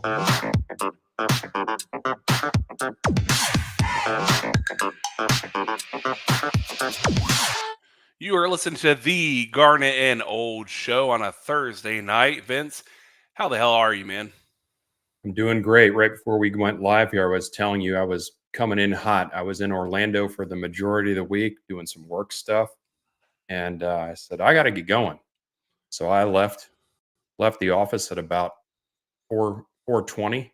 You are listening to the Garnet and Old Show on a Thursday night. Vince, how the hell are you, man? I'm doing great. Right before we went live here, I was telling you I was coming in hot. I was in Orlando for the majority of the week doing some work stuff, and I said I got to get going. So I left the office at about 4:20,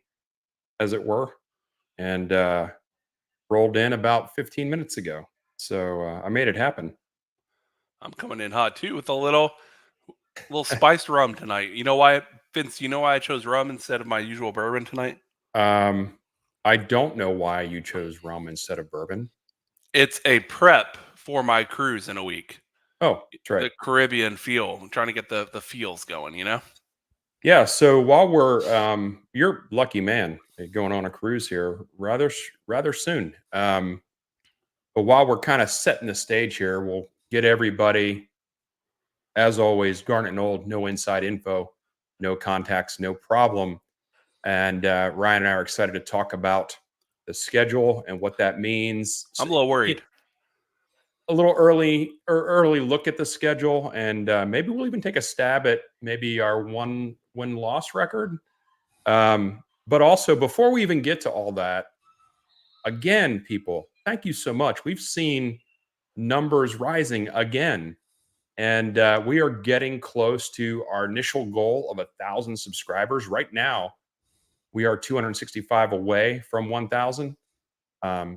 as it were, and rolled in about 15 minutes ago. So I made it happen. I'm coming in hot too with a little spiced rum tonight. You know why, Vince? You know why I chose rum instead of my usual bourbon tonight? I don't know why you chose rum instead of bourbon. It's a prep for my cruise in a week. Oh, that's right. The Caribbean feel. I'm trying to get the feels going, you know? Yeah. So while we're, you're lucky man going on a cruise here rather soon. But while we're kind of setting the stage here, we'll get everybody, as always, Garnet and Old, no inside info, no contacts, no problem. And Ryan and I are excited to talk about the schedule and what that means. I'm a little worried. A little early look at the schedule, and maybe we'll even take a stab at maybe our one win-loss record. But also, before we even get to all that, again, people, thank you so much. We've seen numbers rising again, and we are getting close to our initial goal of 1,000 subscribers. Right now, we are 265 away from 1,000.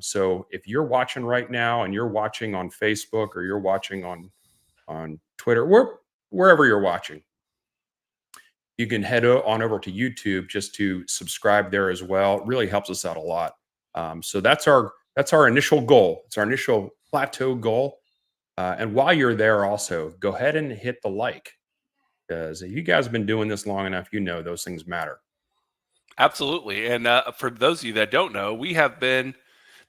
So if you're watching right now and you're watching on Facebook or you're watching on Twitter, wherever you're watching, you can head on over to YouTube just to subscribe there as well. It really helps us out a lot. So that's our initial goal. It's our initial plateau goal. And while you're there, also go ahead and hit the like, because you guys have been doing this long enough. You know those things matter. Absolutely. And for those of you that don't know, we have been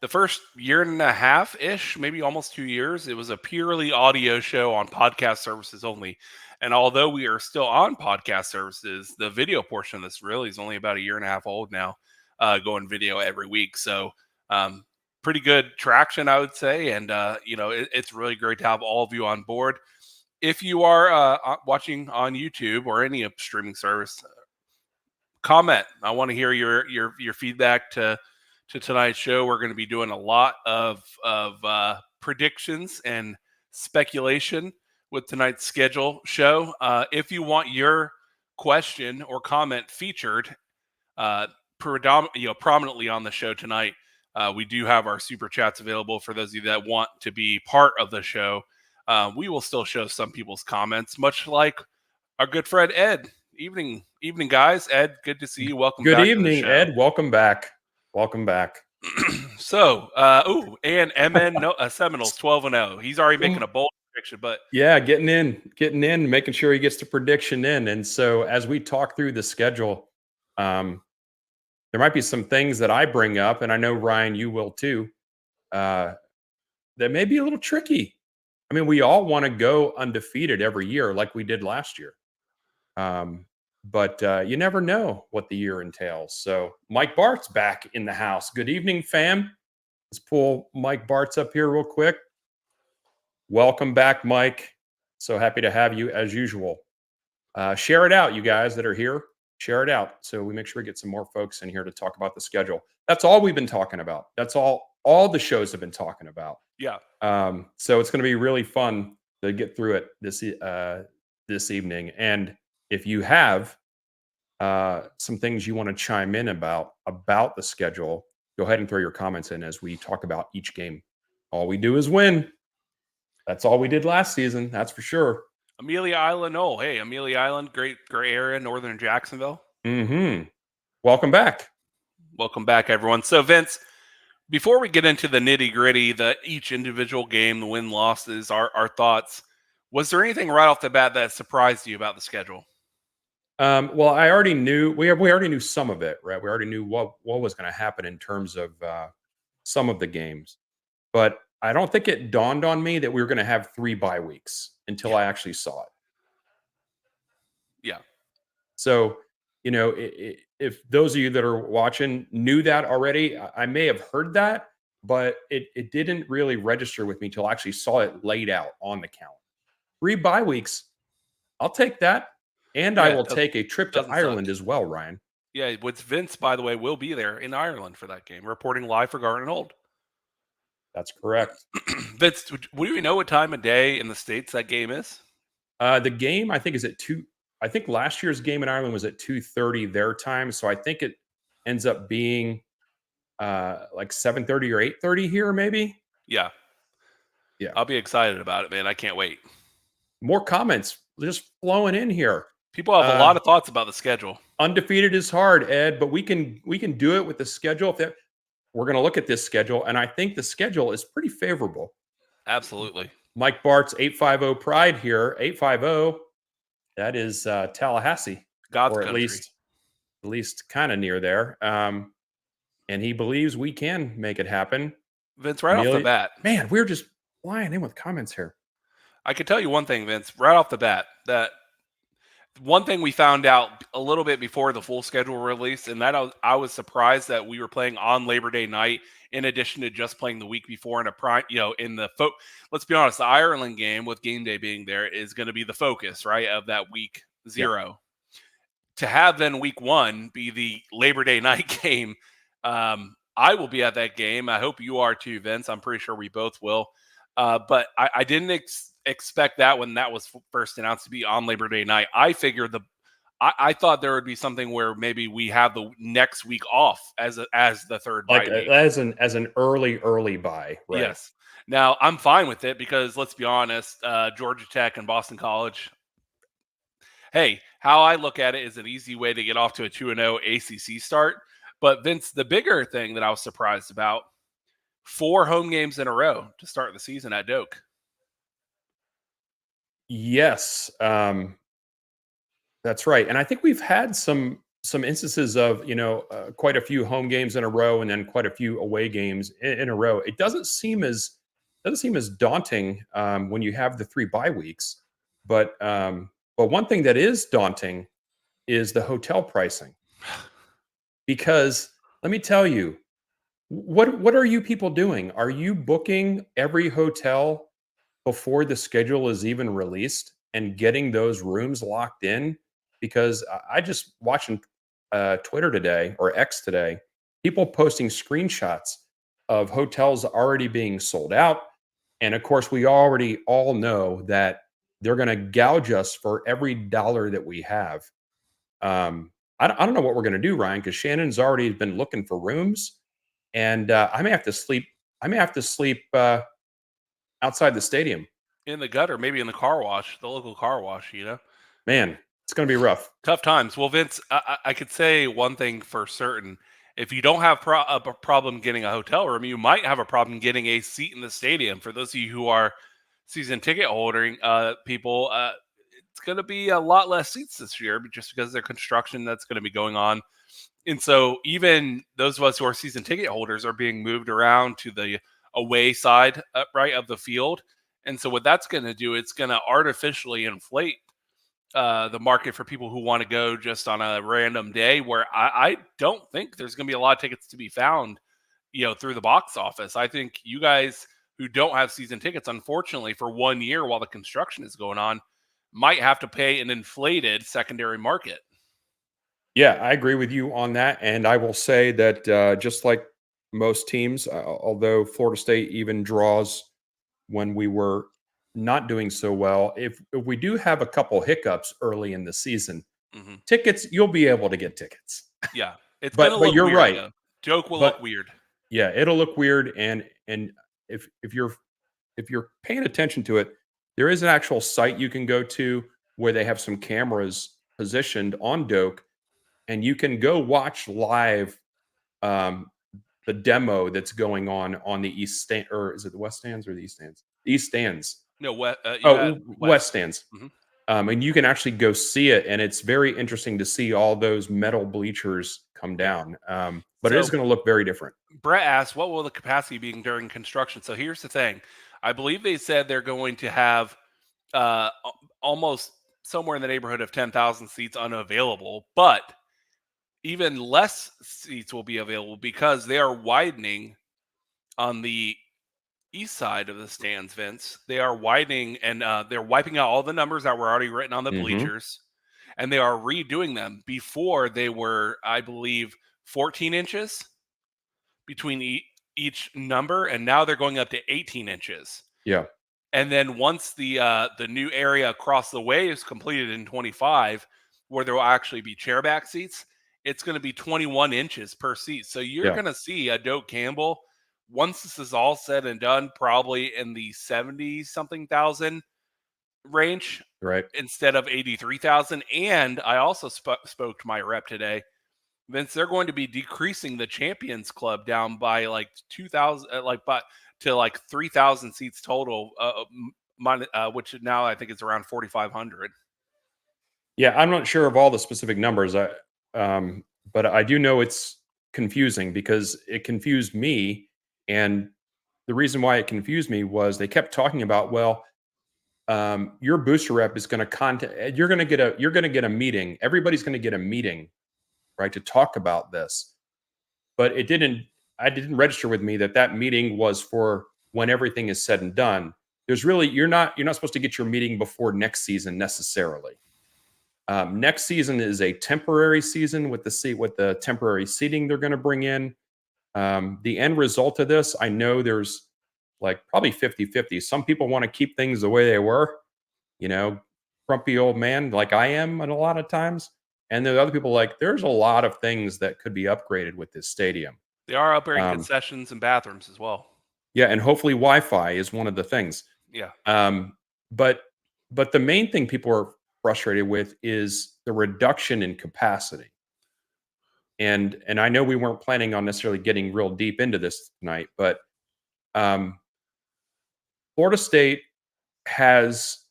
the first year and a half ish, maybe almost 2 years. It was a purely audio show on podcast services only. And although we are still on podcast services, the video portion of this really is only about a year and a half old now, going video every week. So, pretty good traction, I would say. And, it's really great to have all of you on board. If you are watching on YouTube or any streaming service, comment. I want to hear your feedback to tonight's show. We're going to be doing a lot of predictions and speculation with tonight's schedule show. If you want your question or comment featured prominently on the show tonight, we do have our super chats available for those of you that want to be part of the show. We will still show some people's comments, much like our good friend Ed. Evening, guys. Ed, good to see you. Welcome back. Good evening, Ed. Welcome back. So, and MN Seminoles 12-0. He's already making a bold prediction, but yeah, getting in, making sure he gets the prediction in. And so, as we talk through the schedule, there might be some things that I bring up, and I know Ryan, you will too. That may be a little tricky. I mean, we all want to go undefeated every year, like we did last year. But you never know what the year entails. So Mike Bart's back in the house. Good evening, fam. Let's pull Mike Bart's up here real quick. Welcome back, Mike. So happy to have you as usual. Share it out, you guys that are here. Share it out so we make sure we get some more folks in here to talk about the schedule. That's all we've been talking about. That's all the shows have been talking about. Yeah. So it's going to be really fun to get through it this evening. And if you have some things you want to chime in about the schedule, go ahead and throw your comments in as we talk about each game. All we do is win. That's all we did last season. That's for sure. Amelia Island. Oh, hey, Amelia Island, great area, northern Jacksonville. Welcome back. Welcome back, everyone. So, Vince, before we get into the nitty-gritty, each individual game, the win-losses, our thoughts, was there anything right off the bat that surprised you about the schedule? Well, I already knew we already knew some of it, right? We already knew what was going to happen in terms of some of the games, but I don't think it dawned on me that we were going to have 3 bye weeks until I actually saw it. Yeah. So, if those of you that are watching knew that already, I may have heard that, but it didn't really register with me till I actually saw it laid out on the calendar. 3 bye weeks, I'll take that, and I Yeah, will it take a trip to doesn't suck. Ireland as well, Ryan. Yeah, which Vince, by the way, will be there in Ireland for that game, reporting live for Garden Old. That's correct. Vince, do we know what time of day in the States that game is? The game I think is at 2. I think last year's game in Ireland was at 2:30 their time, so I think it ends up being like 7:30 or 8:30 here maybe. Yeah. Yeah. I'll be excited about it, man. I can't wait. More comments just flowing in here. People have a lot of thoughts about the schedule. Undefeated is hard, Ed, but we can do it with the schedule. We're going to look at this schedule, and I think the schedule is pretty favorable. Absolutely. Mike Bart's 850 Pride here. 850. That is Tallahassee, God's or country. at least kind of near there. And he believes we can make it happen. Vince, right off the bat. Man, we're just flying in with comments here. I can tell you one thing, Vince, right off the bat, that one thing we found out a little bit before the full schedule release, and that I was surprised that we were playing on Labor Day night in addition to just playing the week before in a prime, in the let's be honest, the Ireland game with game day being there is going to be the focus, right, of that week 0. Yeah. To have then week 1 be the Labor Day night game, I will be at that game. I hope you are too, Vince. I'm pretty sure we both will. But I didn't expect that when that was first announced to be on Labor Day night. I figured I thought there would be something where maybe we have the next week off as the third bye week. as an early bye, right? Yes. Now I'm fine with it because let's be honest, Georgia Tech and Boston College. Hey, how I look at it is an easy way to get off to a 2-0 ACC start. But Vince, the bigger thing that I was surprised about, 4 home games in a row to start the season at Doak. Yes, that's right. And I think we've had some instances of quite a few home games in a row, and then quite a few away games in a row. It doesn't seem as daunting when you have the 3 bye weeks. But one thing that is daunting is the hotel pricing, because let me tell you, what are you people doing? Are you booking every hotel before the schedule is even released and getting those rooms locked in? Because I just watching Twitter today, or X today, people posting screenshots of hotels already being sold out. And of course, we already all know that they're going to gouge us for every dollar that we have. I don't know what we're going to do, Ryan, because Shannon's already been looking for rooms, and I may have to sleep. Outside the stadium, in the gutter, maybe in the car wash, the local car wash. Man, it's going to be rough. Tough times. Well, Vince, I could say one thing for certain. If you don't have a problem getting a hotel room, you might have a problem getting a seat in the stadium. For those of you who are season ticket holding people, it's going to be a lot less seats this year just because of the construction that's going to be going on. And so even those of us who are season ticket holders are being moved around to the away side, right, of the field. And so what that's going to do, it's going to artificially inflate the market for people who want to go just on a random day, where I don't think there's going to be a lot of tickets to be found, through the box office. I think you guys who don't have season tickets, unfortunately, for 1 year while the construction is going on, might have to pay an inflated secondary market. Yeah, I agree with you on that. And I will say that just like most teams, although Florida State even draws when we were not doing so well, if we do have a couple hiccups early in the season, tickets, you'll be able to get tickets. Yeah, it's going to look you're weird, right. Though. Joke will look weird. Yeah, it'll look weird. And if you're paying attention to it, there is an actual site you can go to where they have some cameras positioned on Doak, and you can go watch live the demo that's going on the east stand, or is it the west stands or the east stands? The east stands. No, west stands. And you can actually go see it, and it's very interesting to see all those metal bleachers come down. But it is going to look very different. Brett asked, what will the capacity be during construction? So here's the thing. I believe they said they're going to have almost somewhere in the neighborhood of 10,000 seats unavailable. But even less seats will be available because they are widening on the east side of the stands, Vince. They are widening and they're wiping out all the numbers that were already written on the bleachers, and they are redoing them. Before they were, I believe, 14 inches between each number, and now they're going up to 18 inches. Yeah. And then once the new area across the way is completed in 25, where there will actually be chairback seats, it's going to be 21 inches per seat. So you're going to see a Doak Campbell, once this is all said and done, probably in the 70-something thousand range, Right. instead of 83,000. And I also spoke to my rep today, Vince. They're going to be decreasing the Champions Club down by like 2,000, to like 3,000 seats total, which now I think it's around 4,500. Yeah, I'm not sure of all the specific numbers. But I do know it's confusing because it confused me, and the reason why it confused me was they kept talking about, well, your booster rep is going to contact. You're going to get a meeting. Everybody's going to get a meeting, right, to talk about this. But it didn't. I didn't register with me that meeting was for when everything is said and done. You're not supposed to get your meeting before next season necessarily. Next season is a temporary season with the temporary seating they're going to bring in. The end result of this, I know there's like probably 50-50. Some people want to keep things the way they were, grumpy old man like I am at a lot of times. And there are other people like, there's a lot of things that could be upgraded with this stadium. They are upgrading concessions and bathrooms as well. Yeah, and hopefully Wi-Fi is one of the things. Yeah. But the main thing people are frustrated with is the reduction in capacity. And I know we weren't planning on necessarily getting real deep into this tonight, but Florida State has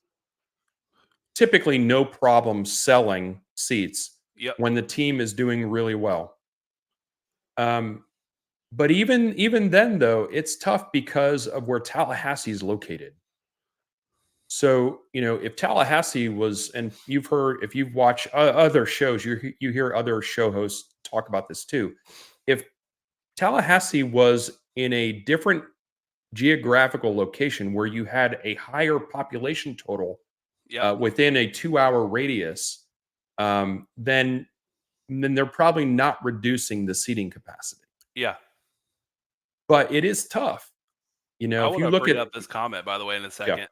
typically no problem selling seats when the team is doing really well. But even then, though, it's tough because of where Tallahassee is located. So, if Tallahassee was, and if you've watched other shows, you hear other show hosts talk about this too. If Tallahassee was in a different geographical location where you had a higher population total within a 2-hour radius, then they're probably not reducing the seating capacity. Yeah. But it is tough. I want to bring up this comment, by the way, in a second. Yeah.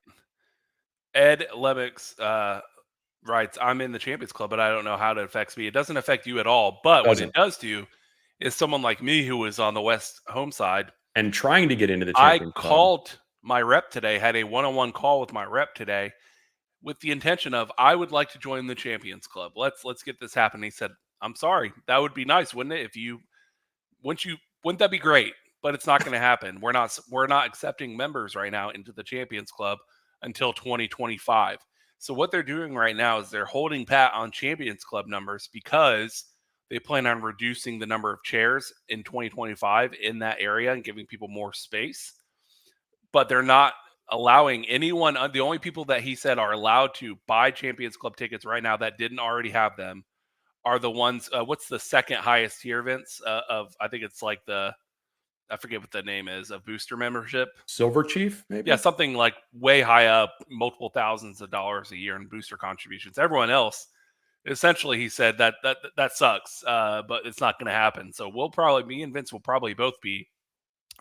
Ed Lebix writes, I'm in the Champions Club, but I don't know how it affects me. It doesn't affect you at all. But what it does do is someone like me who was on the West home side and trying to get into the Champions Club. I called my rep today, had a one-on-one call with my rep today with the intention of, I would like to join the Champions Club. Let's get this happen. He said, I'm sorry. That would be nice, wouldn't it? Wouldn't that be great? But it's not going to happen. We're not accepting members right now into the Champions Club until 2025. So what they're doing right now is they're holding pat on Champions Club numbers because they plan on reducing the number of chairs in 2025 in that area and giving people more space. But they're not allowing anyone. The only people that he said are allowed to buy Champions Club tickets right now that didn't already have them are the ones. What's the second highest tier, Vince? I think it's like I forget what the name is, of booster membership. Silver Chief, maybe? Yeah, something like way high up, multiple thousands of dollars a year in booster contributions. Everyone else, essentially, he said that sucks, but it's not going to happen. So me and Vince will probably both be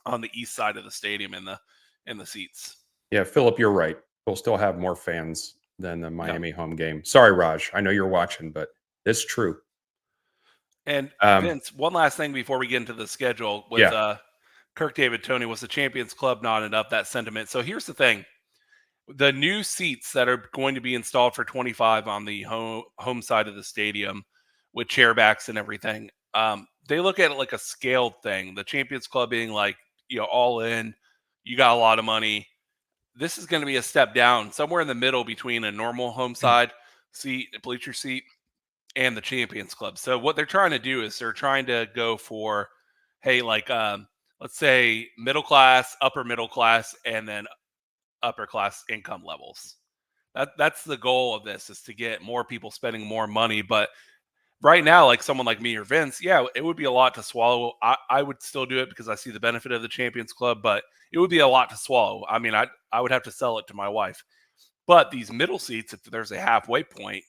on the east side of the stadium in the seats. Yeah, Philip, you're right. We'll still have more fans than the Miami home game. Sorry, Raj. I know you're watching, but it's true. And Vince, one last thing before we get into the schedule with Kirk David Tony, was the Champions Club not enough, that sentiment? So here's the thing. The new seats that are going to be installed for 25 on the home side of the stadium with chairbacks and everything, they look at it like a scaled thing. The Champions Club being like, all in, you got a lot of money. This is going to be a step down, somewhere in the middle between a normal home side seat, a bleacher seat, and the Champions Club. So what they're trying to do is they're trying to go for, hey, like, let's say middle class, upper middle class, and then upper class income levels. That's the goal of this, is to get more people spending more money. But right now, like someone like me or Vince, yeah, it would be a lot to swallow. I would still do it because I see the benefit of the Champions Club, but it would be a lot to swallow. I mean, I would have to sell it to my wife. But these middle seats, if there's a halfway point,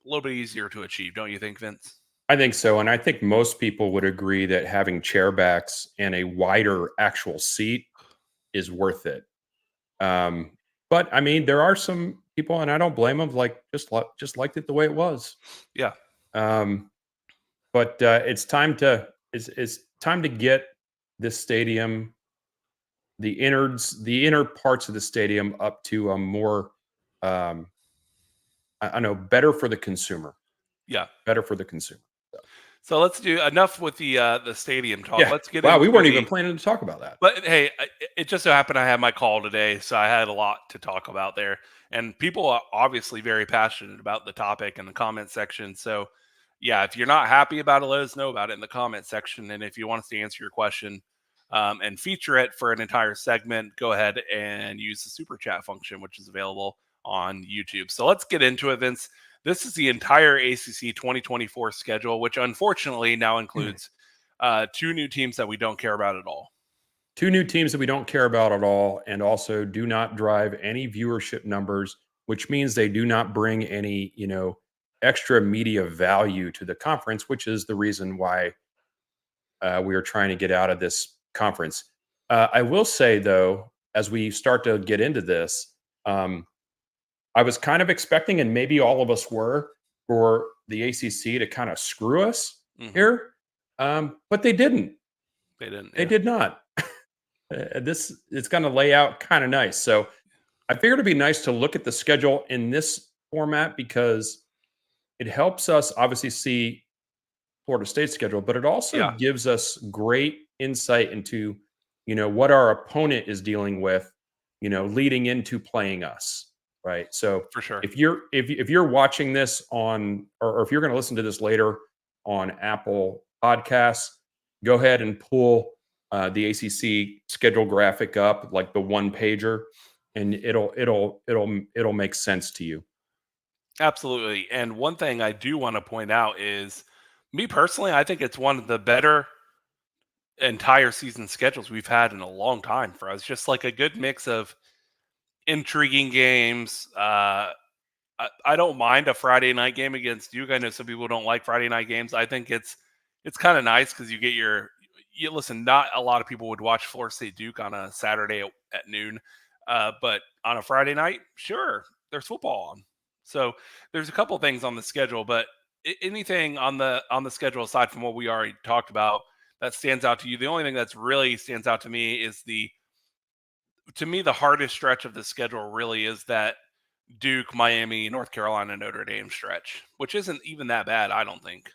a little bit easier to achieve, don't you think, Vince? I think so, and I think most people would agree that having chairbacks and a wider actual seat is worth it. Um, but I mean, there are some people, and I don't blame them. Like just liked it the way it was. Yeah, Um, but it's time to get this stadium, the inner parts of the stadium, up to a more, um, I know, better for the consumer, yeah. better for the consumer. So, So let's do enough with the stadium talk. yeah. Let's get Wow, we into weren't even the. planning to talk about that. But hey, it just so happened I had my call today, so I had a lot to talk about there. And people are obviously very passionate about the topic in the comment section. So, yeah, if you're not happy about it, let us know about it in the comment section. And if you want us to answer your question and feature it for an entire segment, go ahead and use the super chat function, which is available on YouTube. So let's get into it, Vince. This is the entire ACC 2024 schedule, which unfortunately now includes two new teams that we don't care about at all. Two new teams that we don't care about at all, and also do not drive any viewership numbers, which means they do not bring any, extra media value to the conference, which is the reason why we are trying to get out of this conference. I will say, though, as we start to get into this, I was kind of expecting, and maybe all of us were, for the ACC to kind of screw us here, but they didn't. They didn't. They Yeah. did not. This it's going to lay out kind of nice. So I figured it'd be nice to look at the schedule in this format because it helps us obviously see Florida State's schedule, but it also Yeah, gives us great insight into, what our opponent is dealing with, leading into playing us, right? So for sure. if you're watching this on, or if you're going to listen to this later on Apple Podcasts, go ahead and pull the ACC schedule graphic up, like the one pager, and it'll make sense to you. Absolutely. And one thing I do want to point out is me personally, I think it's one of the better entire season schedules we've had in a long time for us. Just like a good mix of intriguing games. I don't mind a Friday night game against Duke. I know some people don't like Friday night games. I think it's kind of nice because you get you listen. Not a lot of people would watch Florida State Duke on a Saturday at noon, but on a Friday night, sure, there's football on. So there's a couple things on the schedule, but anything on the schedule aside from what we already talked about that stands out to you. The only thing that's really stands out to me is the hardest stretch of the schedule really is that Duke, Miami, North Carolina, Notre Dame stretch, which isn't even that bad, I don't think.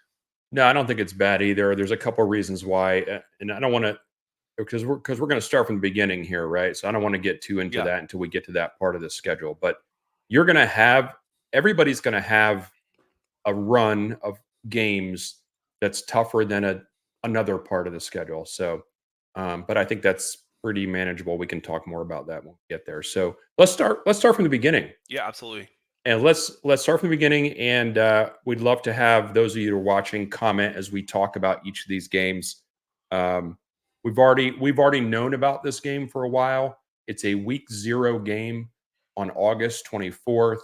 No, I don't think it's bad either. There's a couple of reasons why, and I don't want to, because we're going to start from the beginning here, right? So I don't want to get too into Yeah, that until we get to that part of the schedule. But you're going to have everybody's going to have a run of games that's tougher than another part of the schedule. So, but I think that's pretty manageable. We can talk more about that when we get there. So let's start from the beginning. yeah, absolutely. And let's start from the beginning, and we'd love to have those of you who are watching comment as we talk about each of these games. Um, we've already known about this game for a while. It's a week 0 game on August 24th.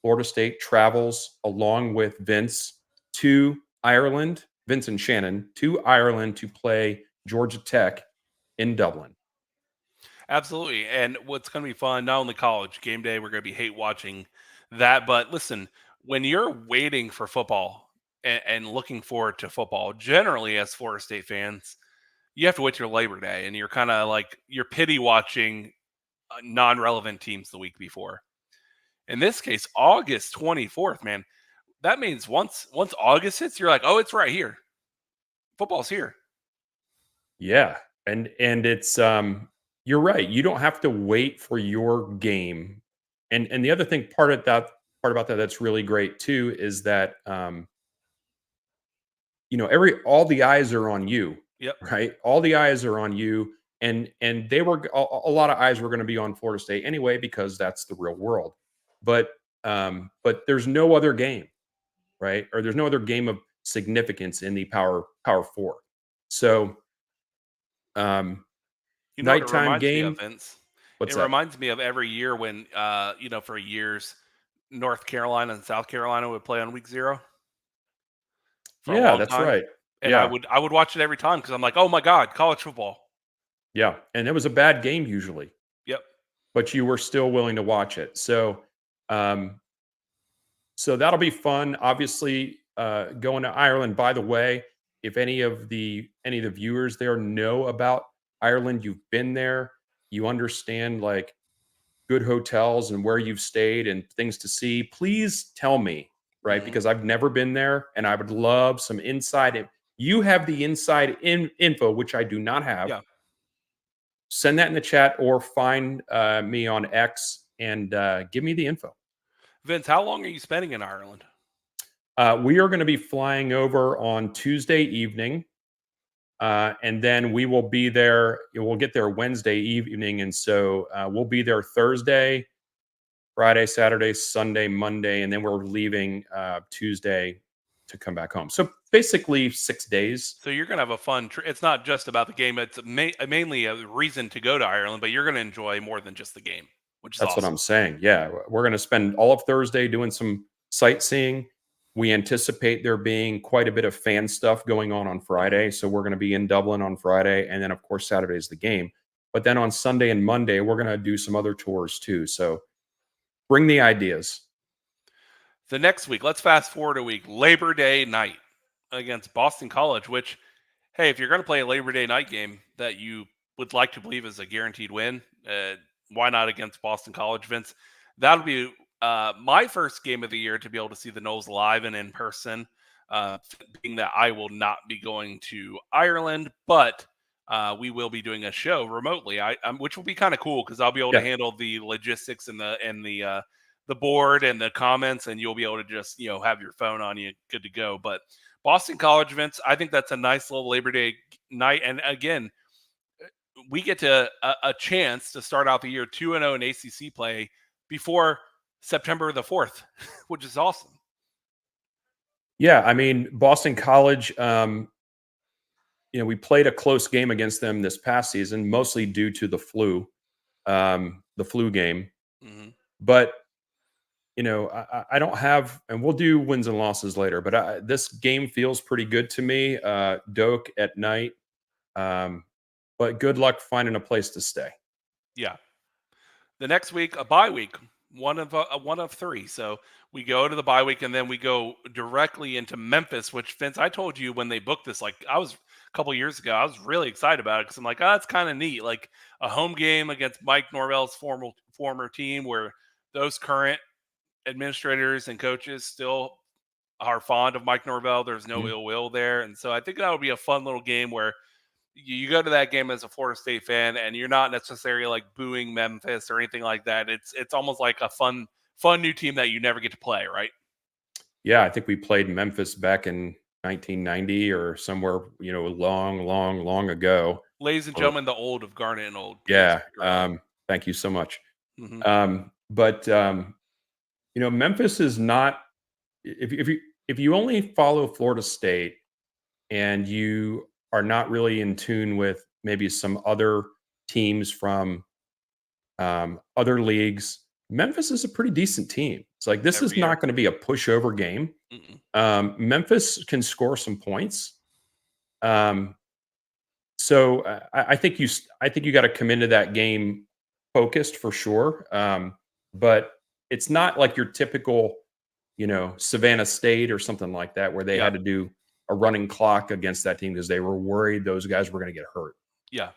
Florida State travels along with Vince to Ireland, Vince and Shannon to Ireland to play Georgia Tech in Dublin. Absolutely. And what's going to be fun, not only college game day, we're going to be hate watching that, but listen, when you're waiting for football and looking forward to football, generally as Florida State fans, you have to wait till Labor Day and you're kind of like, you're pity watching non relevant teams the week before. In this case, August 24th, man, that means once August hits, you're like, oh, it's right here. Football's here. Yeah, and it's you're right. You don't have to wait for your game. And the other thing part about that that's really great too is that every all the eyes are on you, Yep. right? All the eyes are on you, and they were a lot of eyes were going to be on Florida State anyway because that's the real world. But there's no other game. right? Or there's no other game of significance in the Power Four. So, You know what it nighttime reminds me of, game. Vince? It What's that? reminds me of every year when, for years, North Carolina and South Carolina would play on week 0 for a Yeah, long that's time, right. and I Yeah, would watch it every time because 'cause I'm like, "Oh my god, college football." yeah, and it was a bad game usually, Yep. but you were still willing to watch it. Um, so that'll be fun. Obviously, going to Ireland. By the way, if any of the viewers there know about Ireland, you've been there, you understand like good hotels and where you've stayed and things to see. Please tell me, right? Mhm. Because I've never been there, and I would love some You have the inside info, which I do not have. Yeah. Send that in the chat or find me on X and give me the info. Vince, how long are you spending in Ireland? We are going to be flying over on Tuesday evening, and then we will be there. We'll get there Wednesday evening, and so we'll be there Thursday, Friday, Saturday, Sunday, Monday, and then we're leaving Tuesday to come back home. So basically 6 days. So you're gonna have a fun it's not just about the game, it's mainly a reason to go to Ireland, but you're gonna enjoy more than just the game, which is That's what awesome. I'm saying. Yeah, we're going to spend all of Thursday doing some sightseeing. We anticipate there being quite a bit of fan stuff going on Mhm. Friday, so we're going to be in Dublin on Friday, and then of course Saturday is the game. But then on Sunday and Monday, we're going to do some other tours too. So bring the ideas. The next week, let's fast forward a week, Labor Day night against Boston College, which, hey, if you're going to play a Labor Day night game that you would like to believe is a guaranteed win, why not against Boston College, Vince? That'll be my first game of the year to be able to see the Knowles live and in person, being that I will not be going to Ireland, but we will be doing a show remotely, which will be kind of cool because I'll be able to Yeah, handle the logistics and the board and the comments, and you'll be able to just have your phone on you, good to go. But Boston College, Vince, I think that's a nice little Labor Day night. And again, we get to a chance to start out the year 2-0 in ACC play before September the 4th, which is awesome. yeah. I mean, Boston College. We played a close game against them this past season, mostly due to the flu game. Hmm. But I don't have, and we'll do wins and losses later, but this game feels pretty good to me. Doak at night, um, but good luck finding a place to stay. Yeah. The next week, a bye week, one of three. So we go to the bye week, and then we go directly into Memphis. Which, Vince, I told you when they booked this, like I was a couple years ago, I was really excited about it because I'm like, oh, it's kind of neat, like a home game against Mike Norvell's former team, where those current administrators and coaches still are fond of Mike Norvell. There's no Mhm. ill will there, and so I think that would be a fun little game where you go to that game as a Florida State fan, and you're not necessarily like booing Memphis or anything like that. It's almost like a fun new team that you never get to play, right? Yeah, I think we played Memphis back in 1990 or somewhere, long, long, long ago. Ladies and Or gentlemen, the old of Garnet and Old. Please yeah, stick around. thank you so much. Hmm. But Memphis is not. If you only follow Florida State and you are not really in tune with maybe some other teams from other leagues, Memphis is a pretty decent team. It's like this is Every year. not going to be a pushover game. Mm-mm. Memphis can score some points. Um, so I think you got to come into that game focused for sure. But it's not like your typical, Savannah State or something like that where they Yeah, had to do a running clock against that team because they were worried those guys were going to get hurt. yeah.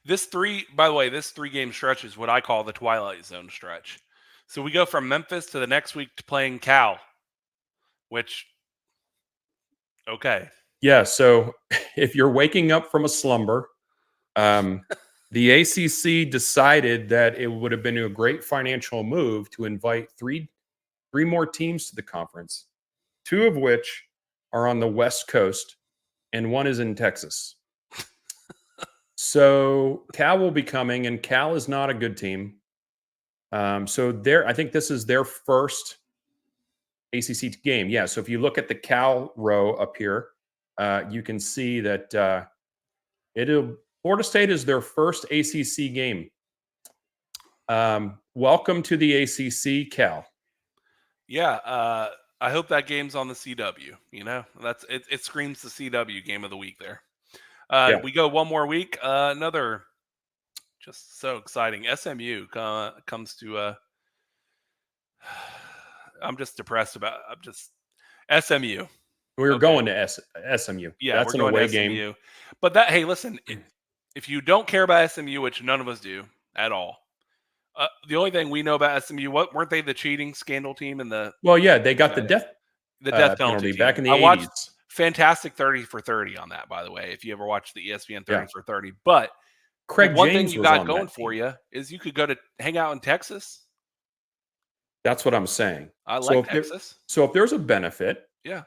By the way, this 3 game stretch is what I call the Twilight Zone stretch. So we go from Memphis to the next week to playing Cal, which, okay, Yeah. So if you're waking up from a slumber, um, the ACC decided that it would have been a great financial move to invite three more teams to the conference, two of which are on the West Coast, and one is in Texas. So Cal will be coming, and Cal is not a good team. I think this is their first ACC game. Yeah. So if you look at the Cal row up here, you can see that Florida State is their first ACC game. Welcome to the ACC, Cal. Yeah, I hope that game's on the CW. You know, that's it. It screams the CW game of the week there. Yeah. We go one more week. Another just so exciting. SMU comes to. I'm just depressed about. I'm just SMU. We were Okay. going to SMU. Yeah, That's we're an going away to game. SMU. But that, hey, listen, if you don't care about SMU, which none of us do at all, the only thing we know about SMU, weren't they the cheating scandal team in the? Well, yeah, they got the death penalty team back in the I watched 80s. fantastic 30 for 30 on that, by the way, if you ever watched the ESPN 30 Yeah. for 30. But Craig one James thing you was got on going that for team. you is you could go to hang out in Texas. That's what I'm saying. I like Texas. So if there's a benefit, Yeah.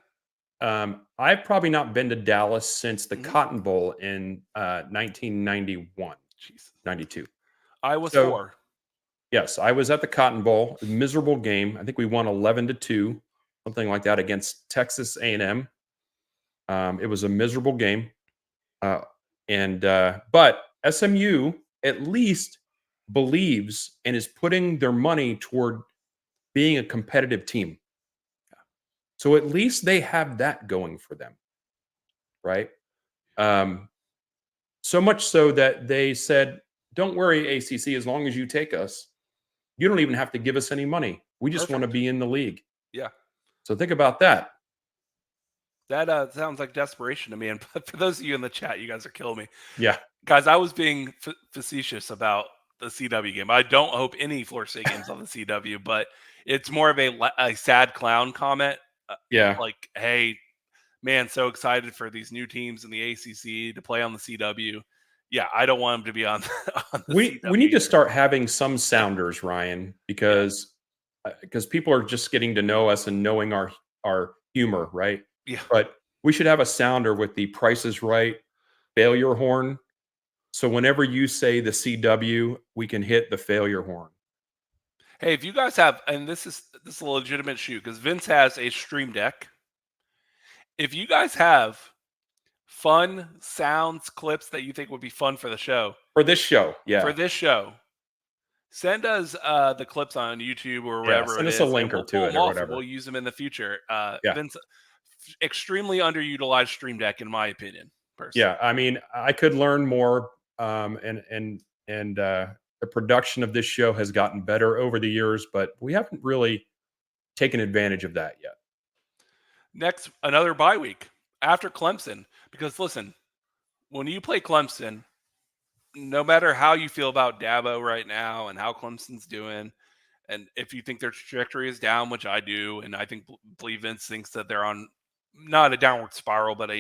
I've probably not been to Dallas since the Mhm. Cotton Bowl in 1991, Jesus. 92. I was So, 4. Yes, I was at the Cotton Bowl. A miserable game. I think we won 11-2, something like that, against Texas A&M. It was a miserable game, but SMU at least believes and is putting their money toward being a competitive team. So at least they have that going for them, right? So much so that they said, "Don't worry, ACC, as long as you take us, you don't even have to give us any money. We just want to Perfect. be in the league." Yeah. So think about that. That sounds like desperation to me. And for those of you in the chat, you guys are killing me. Yeah. Guys, I was being facetious about the CW game. I don't hope any Florida State games on the CW, but it's more of a sad clown comment. Yeah. Like, hey, man, so excited for these new teams in the ACC to play on the CW. Yeah, I don't want them to be on, on the We CW need to either. start having some sounders, Ryan, because people are just getting to know us and knowing our humor, right? Yeah. But we should have a sounder with the Price is Right failure horn. So whenever you say the CW, we can hit the failure horn. Hey, if you guys have, and this is a legitimate shoot because Vince has a stream deck. If you guys have fun sounds, clips that you think would be fun for the show, For this show, yeah. for this show, send us the clips on YouTube or Yeah, wherever send it us is, a link and or we'll two pull it them or off and whatever. we'll use them in the future. Yeah. Vince, extremely underutilized stream deck, in my opinion. Personally. Yeah, I mean, I could learn more, and the production of this show has gotten better over the years, but we haven't really taken advantage of that yet. Next, another bye week after Clemson, because listen, when you play Clemson, no matter how you feel about Dabo right now and how Clemson's doing, and if you think their trajectory is down, which I do, and I believe Vince thinks that they're on not a downward spiral, but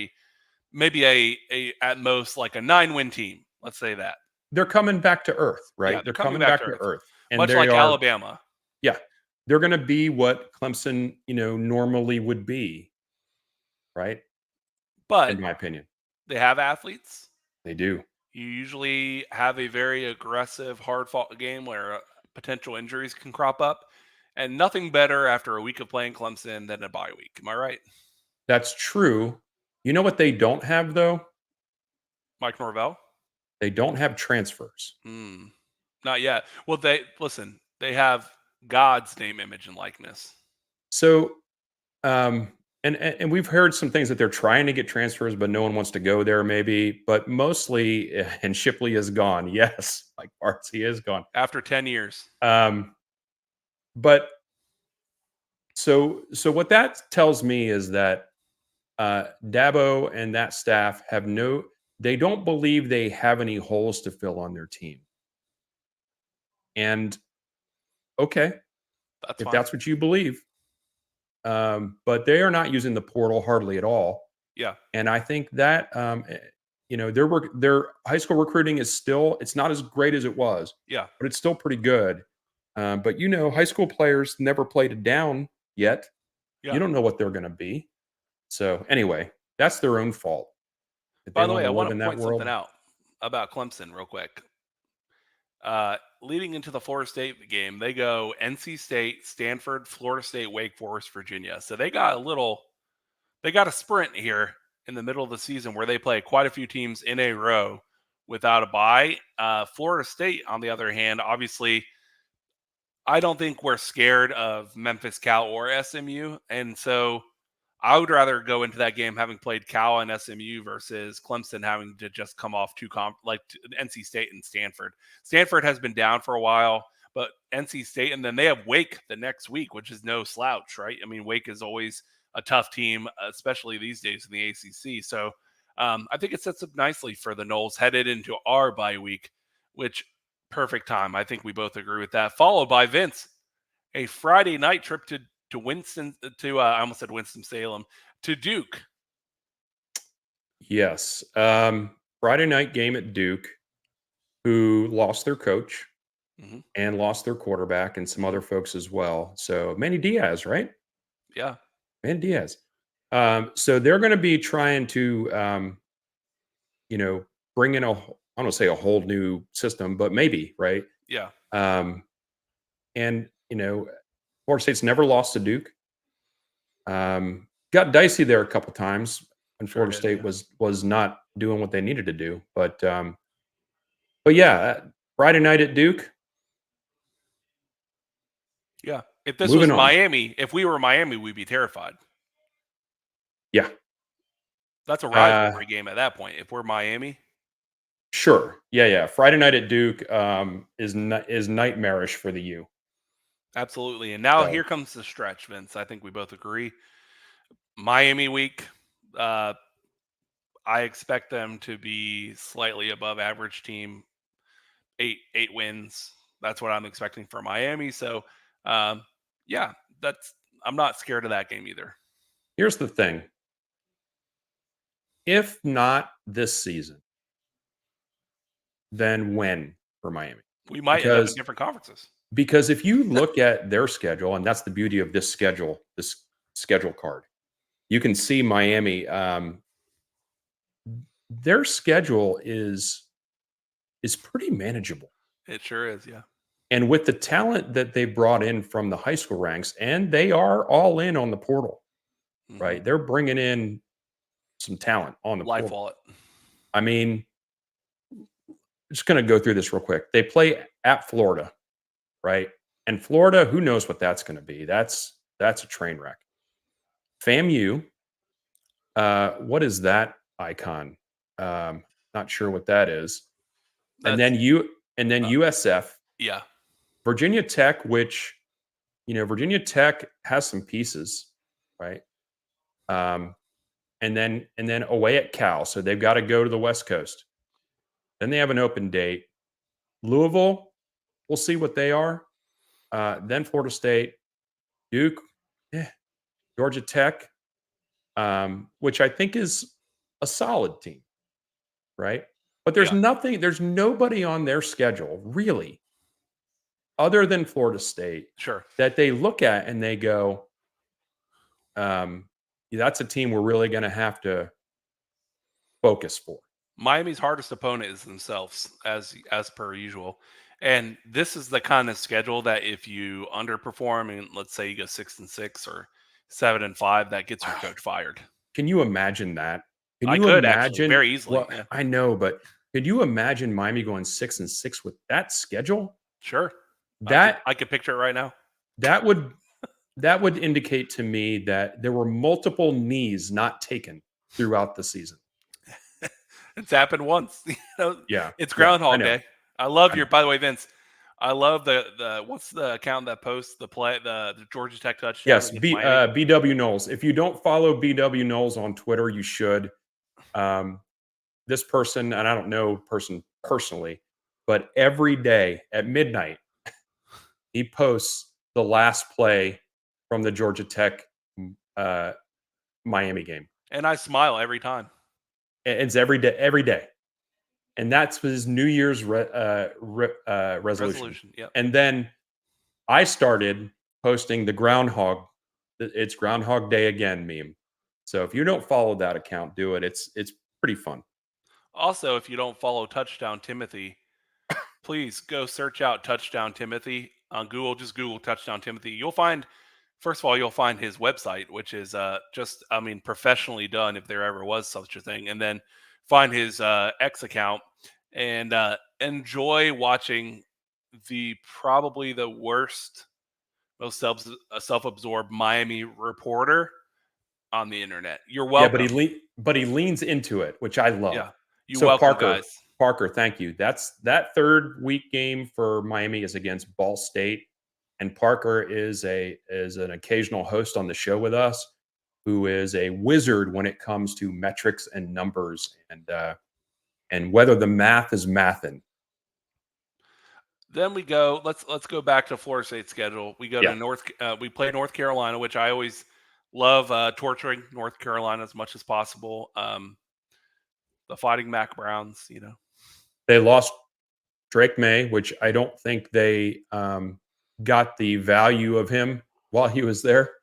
maybe a at most like a 9-win team. Let's say that. They're coming back to earth, right? Yeah, they're coming back to earth. And much like Alabama. Yeah. They're going to be what Clemson, normally would be, right? But in my opinion. They have athletes. They do. You usually have a very aggressive, hard-fought game where potential injuries can crop up. And nothing better after a week of playing Clemson than a bye week. Am I right? That's true. You know what they don't have, though? Mike Norvell? They don't have transfers. Not yet. Well, they have God's name, image, and likeness. So, and we've heard some things that they're trying to get transfers, but no one wants to go there, maybe. But mostly, and Shipley is gone. Yes, like Bartz, he is gone after 10 years. But so what that tells me is that Dabo and that staff they don't believe they have any holes to fill on their team. And okay, that's if fine. That's what you believe. But they are not using the portal hardly at all. Yeah. And I think that their high school recruiting is still, it's not as great as it was. Yeah. But it's still pretty good. But high school players never played it down yet. Yeah. You don't know what they're going to be. So anyway, that's their own fault. By the way, I want to point something out about Clemson real quick. leading into the Florida State game, they go NC State, Stanford, Florida State, Wake Forest, Virginia. So they got a sprint here in the middle of the season where they play quite a few teams in a row without a bye. Florida State, on the other hand, obviously, I don't think we're scared of Memphis, Cal, or SMU, and so I would rather go into that game having played Cal and SMU versus Clemson having to just come off NC State and Stanford. Stanford has been down for a while, but NC State, and then they have Wake the next week, which is no slouch, right? I mean, Wake is always a tough team, especially these days in the ACC. So I think it sets up nicely for the Noles headed into our bye week, which perfect time. I think we both agree with that. Followed by Vince, a Friday night trip to I almost said Winston-Salem, to Duke. Yes. Friday night game at Duke, who lost their coach and lost their quarterback and some other folks as well. So Manny Diaz, right? Yeah. Manny Diaz. So they're going to be trying to, bring in I don't want to say a whole new system, but maybe, right? Yeah. And, Florida State's never lost to Duke. Got dicey there a couple times, and Florida State was not doing what they needed to do. But yeah, Friday night at Duke. Yeah. If this was Miami, if we were Miami, we'd be terrified. Yeah. That's a rivalry game at that point. If we're Miami. Sure. Yeah. Friday night at Duke is nightmarish for the U. Absolutely. And now here comes the stretch, Vince. I think we both agree. Miami week, I expect them to be slightly above average team, eight wins. That's what I'm expecting for Miami. So, I'm not scared of that game either. Here's the thing. If not this season, then when for Miami? We might end up in different conferences. Because if you look at their schedule, and that's the beauty of this schedule card, you can see Miami. Their schedule is pretty manageable. It sure is, yeah. And with the talent that they brought in from the high school ranks, and they are all in on the portal, right? They're bringing in some talent on the Life portal. wallet. I mean, just going to go through this real quick. They play at Florida, right? And Florida, who knows what that's going to be? That's a train wreck. FAMU, what is that icon? Not sure what that is. And then USF. Yeah. Virginia Tech, which Virginia Tech has some pieces, right? And then away at Cal, so they've got to go to the West Coast. Then they have an open date. Louisville, we'll see what they are. Then Florida State, Duke, Georgia Tech, which I think is a solid team, right? But there's nobody on their schedule really, other than Florida State, that they look at and they go, that's a team we're really going to have to focus for. Miami's hardest opponent is themselves, as per usual. And this is the kind of schedule that if you underperform, and let's say you go 6-6 or 7-5, that gets your coach fired. Can you imagine that? I could actually very easily. Well, yeah. I know, but could you imagine Miami going 6-6 with that schedule? Sure. I could picture it right now. That would indicate to me that there were multiple knees not taken throughout the season. It's happened once. Yeah. It's Groundhog Day. I love by the way, Vince, I love the what's the account that posts the Georgia Tech touchdown? Yes, BW Knowles. If you don't follow BW Knowles on Twitter, you should. This person, and I don't know person personally, but every day at midnight, he posts the last play from the Georgia Tech Miami game. And I smile every time. It's every day. And that's his New Year's resolution. Yep. And then I started posting the Groundhog. It's Groundhog Day again meme. So if you don't follow that account, do it. It's pretty fun. Also, if you don't follow Touchdown Timothy, please go search out Touchdown Timothy on Google. Just Google Touchdown Timothy. You'll find, first of all, you'll find his website, which is just, I mean, professionally done if there ever was such a thing. And then find his X account and enjoy watching the probably the worst, most self-absorbed Miami reporter on the internet. You're Yeah, welcome. but he leans into it, which I love. Yeah, you So welcome, guys. Parker, thank you. That third week game for Miami is against Ball State, and Parker is an occasional host on the show with us, who is a wizard when it comes to metrics and numbers and whether the math is mathin'. Then we go. Let's go back to Florida State's schedule. We go Yeah. to We play North Carolina, which I always love torturing North Carolina as much as possible. The Fighting Mac Browns, you know. They lost Drake May, which I don't think they got the value of him while he was there.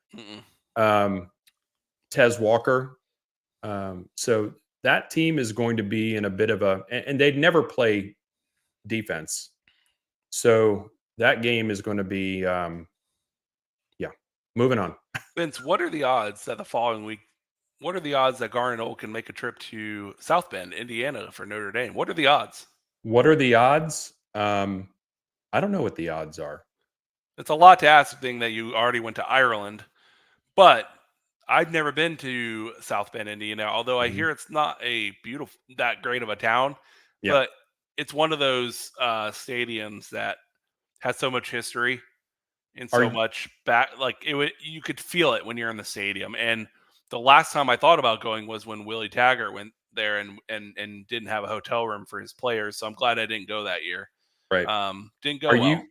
Tez Walker. So that team is going to be in a bit of and they'd never play defense. So that game is going to be, moving on. Vince, what are the odds that the following week? What are the odds that Garnet Old can make a trip to South Bend, Indiana, for Notre Dame? What are the odds? What are the odds? I don't know what the odds are. It's a lot to ask, being that you already went to Ireland, but I've never been to South Bend, Indiana. Although I hear it's not that great of a town, Yeah. but it's one of those stadiums that has so much history and so much back. Like you could feel it when you're in the stadium. And the last time I thought about going was when Willie Taggart went there and didn't have a hotel room for his players. So I'm glad I didn't go that year. Right. Didn't go well.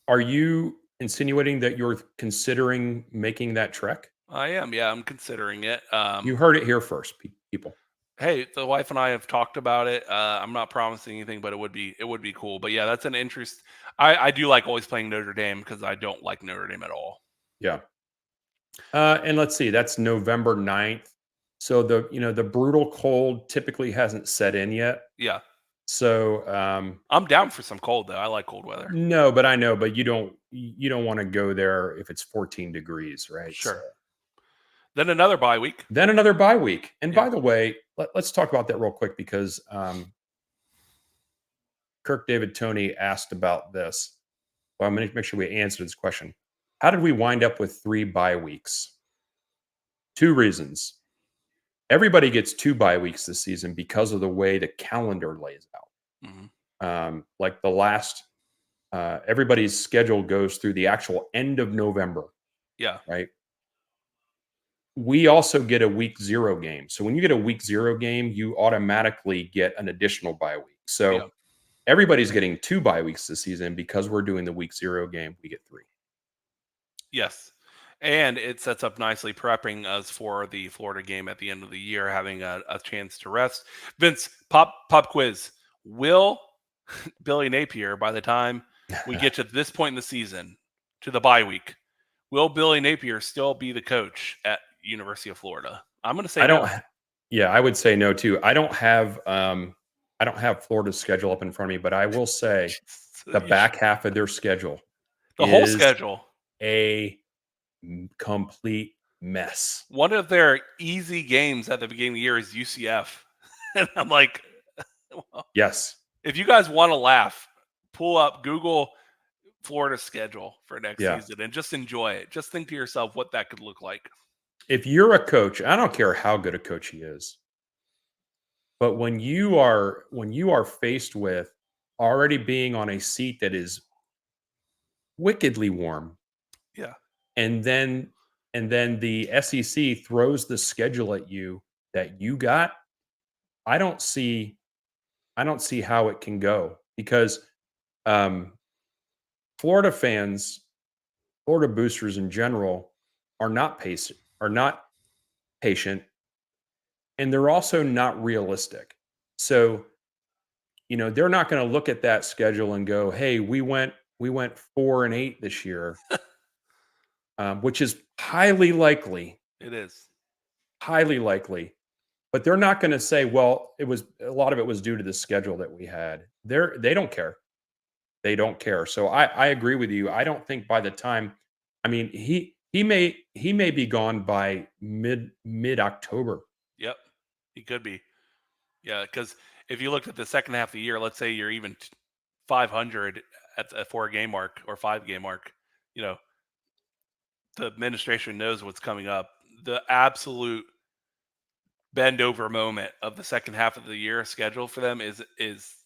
Are you insinuating that you're considering making that trek? I am. Yeah, I'm considering it. You heard it here first, people. Hey, the wife and I have talked about it. I'm not promising anything, but it would be cool. But yeah, that's an interest. I do like always playing Notre Dame because I don't like Notre Dame at all. Yeah. And let's see, that's November 9th. So the brutal cold typically hasn't set in yet. Yeah. So I'm down for some cold though. I like cold weather. No, but I know, but you don't want to go there if it's 14 degrees, right? Sure. So, then another bye week. And by the way, let's talk about that real quick because Kirk David Tony asked about this. Well, I'm going to make sure we answer this question. How did we wind up with 3 bye weeks? 2 reasons. Everybody gets 2 bye weeks this season because of the way the calendar lays out. Like the last, everybody's schedule goes through the actual end of November. Yeah. Right. We also get a week 0 game. So when you get a week 0 game, you automatically get an additional bye week. So everybody's getting 2 bye weeks this season because we're doing the week 0 game. We get 3. Yes. And it sets up nicely, prepping us for the Florida game at the end of the year, having a chance to rest. Vince, pop quiz. Will Billy Napier, by the time we get to this point in the season, to the bye week, will Billy Napier still be the coach at University of Florida? I'm going to say no. Yeah, I would say no too. I don't have Florida's schedule up in front of me, but I will say the back half of their schedule, the whole schedule, a complete mess. One of their easy games at the beginning of the year is UCF. And I'm like, well, yes. If you guys want to laugh, pull up Google Florida's schedule for next season and just enjoy it. Just think to yourself what that could look like. If you're a coach, I don't care how good a coach he is, but when you are faced with already being on a seat that is wickedly warm, and then the SEC throws the schedule at you that you got, I don't see how it can go because Florida fans, Florida boosters in general, are not patient, and they're also not realistic. So, they're not going to look at that schedule and go, "Hey, we went 4-8 this year," which is highly likely. It is highly likely, but they're not going to say, "Well, a lot of it was due to the schedule that we had." They don't care. They don't care. So I agree with you. I don't think by the time, I mean, he may be gone by mid October. Yep, he could be. Yeah, because if you looked at the second half of the year, let's say you're even 500 at the 4 game mark or 5 game mark, you know, the administration knows what's coming up. The absolute bend over moment of the second half of the year schedule for them is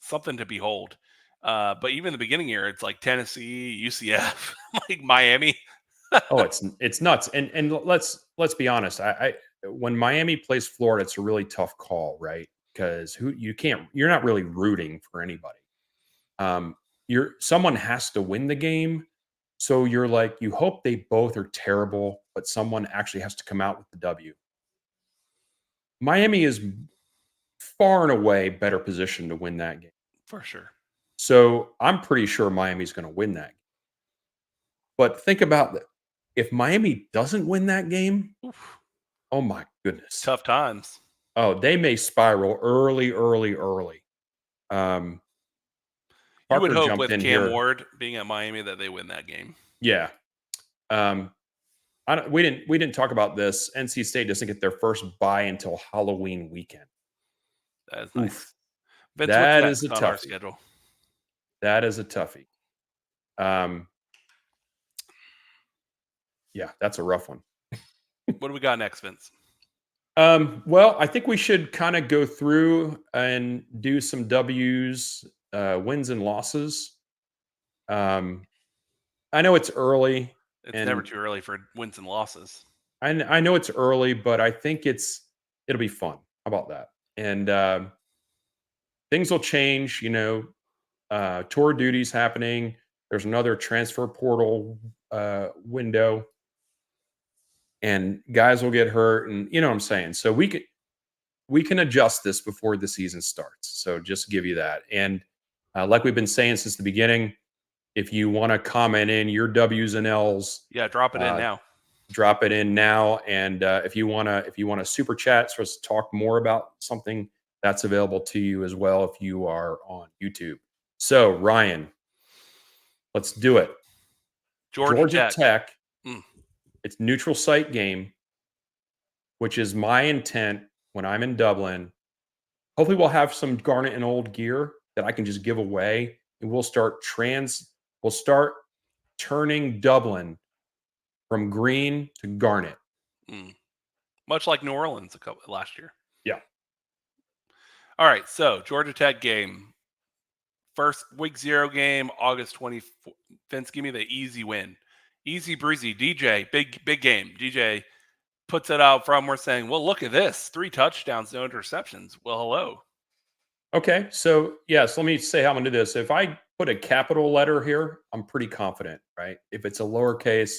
something to behold. But even the beginning year, it's like Tennessee, UCF, like Miami. Oh, it's nuts. And let's be honest. I when Miami plays Florida, it's a really tough call, right? Because you're not really rooting for anybody. Someone has to win the game. So you're like, you hope they both are terrible, but someone actually has to come out with the W. Miami is far and away better positioned to win that game. For sure. So I'm pretty sure Miami's going to win that game. But think about that. If Miami doesn't win that game, Oof. oh my goodness. Tough times. Oh, they may spiral early. Um, You would Parker hope jumped with in Cam here. Ward being at Miami that they win that game. Yeah. We didn't talk about this. NC State doesn't get their first bye until Halloween weekend. That is nice. Oof. Vince, what's That is next a on our toughie. schedule? That is a toughie. Yeah, that's a rough one. What do we got next, Vince? Well, I think we should kind of go through and do some W's, wins and losses. I know it's early, It's never and too early for wins and losses. I know it's early, but I think it'll be fun. How about that? And things will change. Tour duties happening. There's another transfer portal window, and guys will get hurt, and you know what I'm saying. So we can adjust this before the season starts. So just give you that. And like we've been saying since the beginning, if you want to comment in your W's and L's, Yeah, drop it in now. drop it in now. And if you want to super chat for us to talk more about something, that's available to you as well if you are on YouTube. So Ryan, let's do it. Georgia Tech. It's neutral site game, which is my intent when I'm in Dublin. Hopefully we'll have some Garnet and Old gear that I can just give away, and we'll start turning Dublin from green to garnet. Much like New Orleans last year. Yeah. All right, so Georgia Tech game. First week 0 game, August 24th. Vince, give me the easy win. Easy breezy. DJ, big game. DJ puts it out from. We're saying, well, look at this. 3 touchdowns, no interceptions. Well, hello. Okay. So, yes, let me say how I'm going to do this. If I put a capital letter here, I'm pretty confident, right? If it's a lowercase,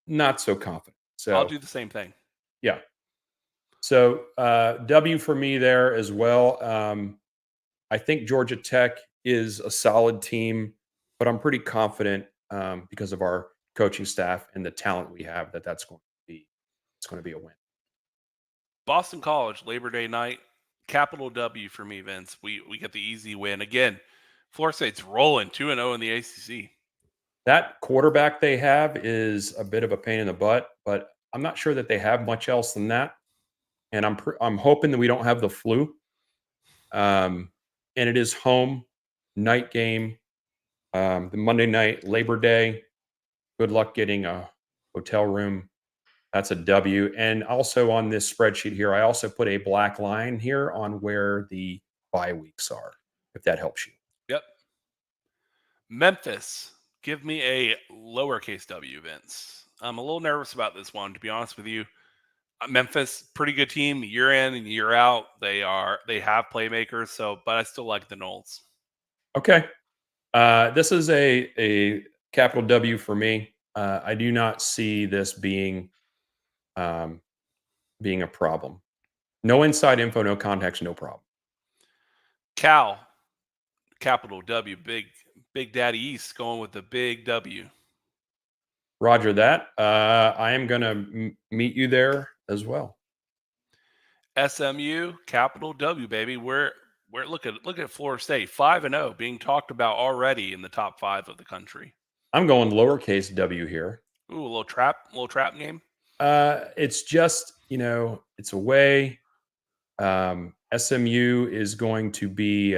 not so confident. So I'll do the same thing. Yeah. So W for me there as well. I think Georgia Tech is a solid team, but I'm pretty confident because of our coaching staff and the talent we have that's going to be a win. Boston College, Labor Day night, capital W for me, Vince. We get the easy win. Again, Florida State's rolling 2-0 in the ACC. That quarterback they have is a bit of a pain in the butt, but I'm not sure that they have much else than that. And I'm hoping that we don't have the flu. And it is home, night game, the Monday night, Labor Day. Good luck getting a hotel room. That's a W. And also on this spreadsheet here, I also put a black line here on where the bye weeks are, if that helps you. Yep. Memphis, give me a lowercase W, Vince. I'm a little nervous about this one, to be honest with you. Memphis, pretty good team, year in and year out. They have playmakers, but I still like the Noles. Okay. This is a capital W for me. I do not see this being a problem. No inside info, no context, no problem. Cal, capital W, Big Daddy East going with the big W. Roger that. I am going to meet you there as well. SMU, capital W, baby. Look at Florida State 5-0 being talked about already in the top 5 of the country. I'm going lowercase W here. Ooh, a little trap game. It's just, it's away. SMU is going to be.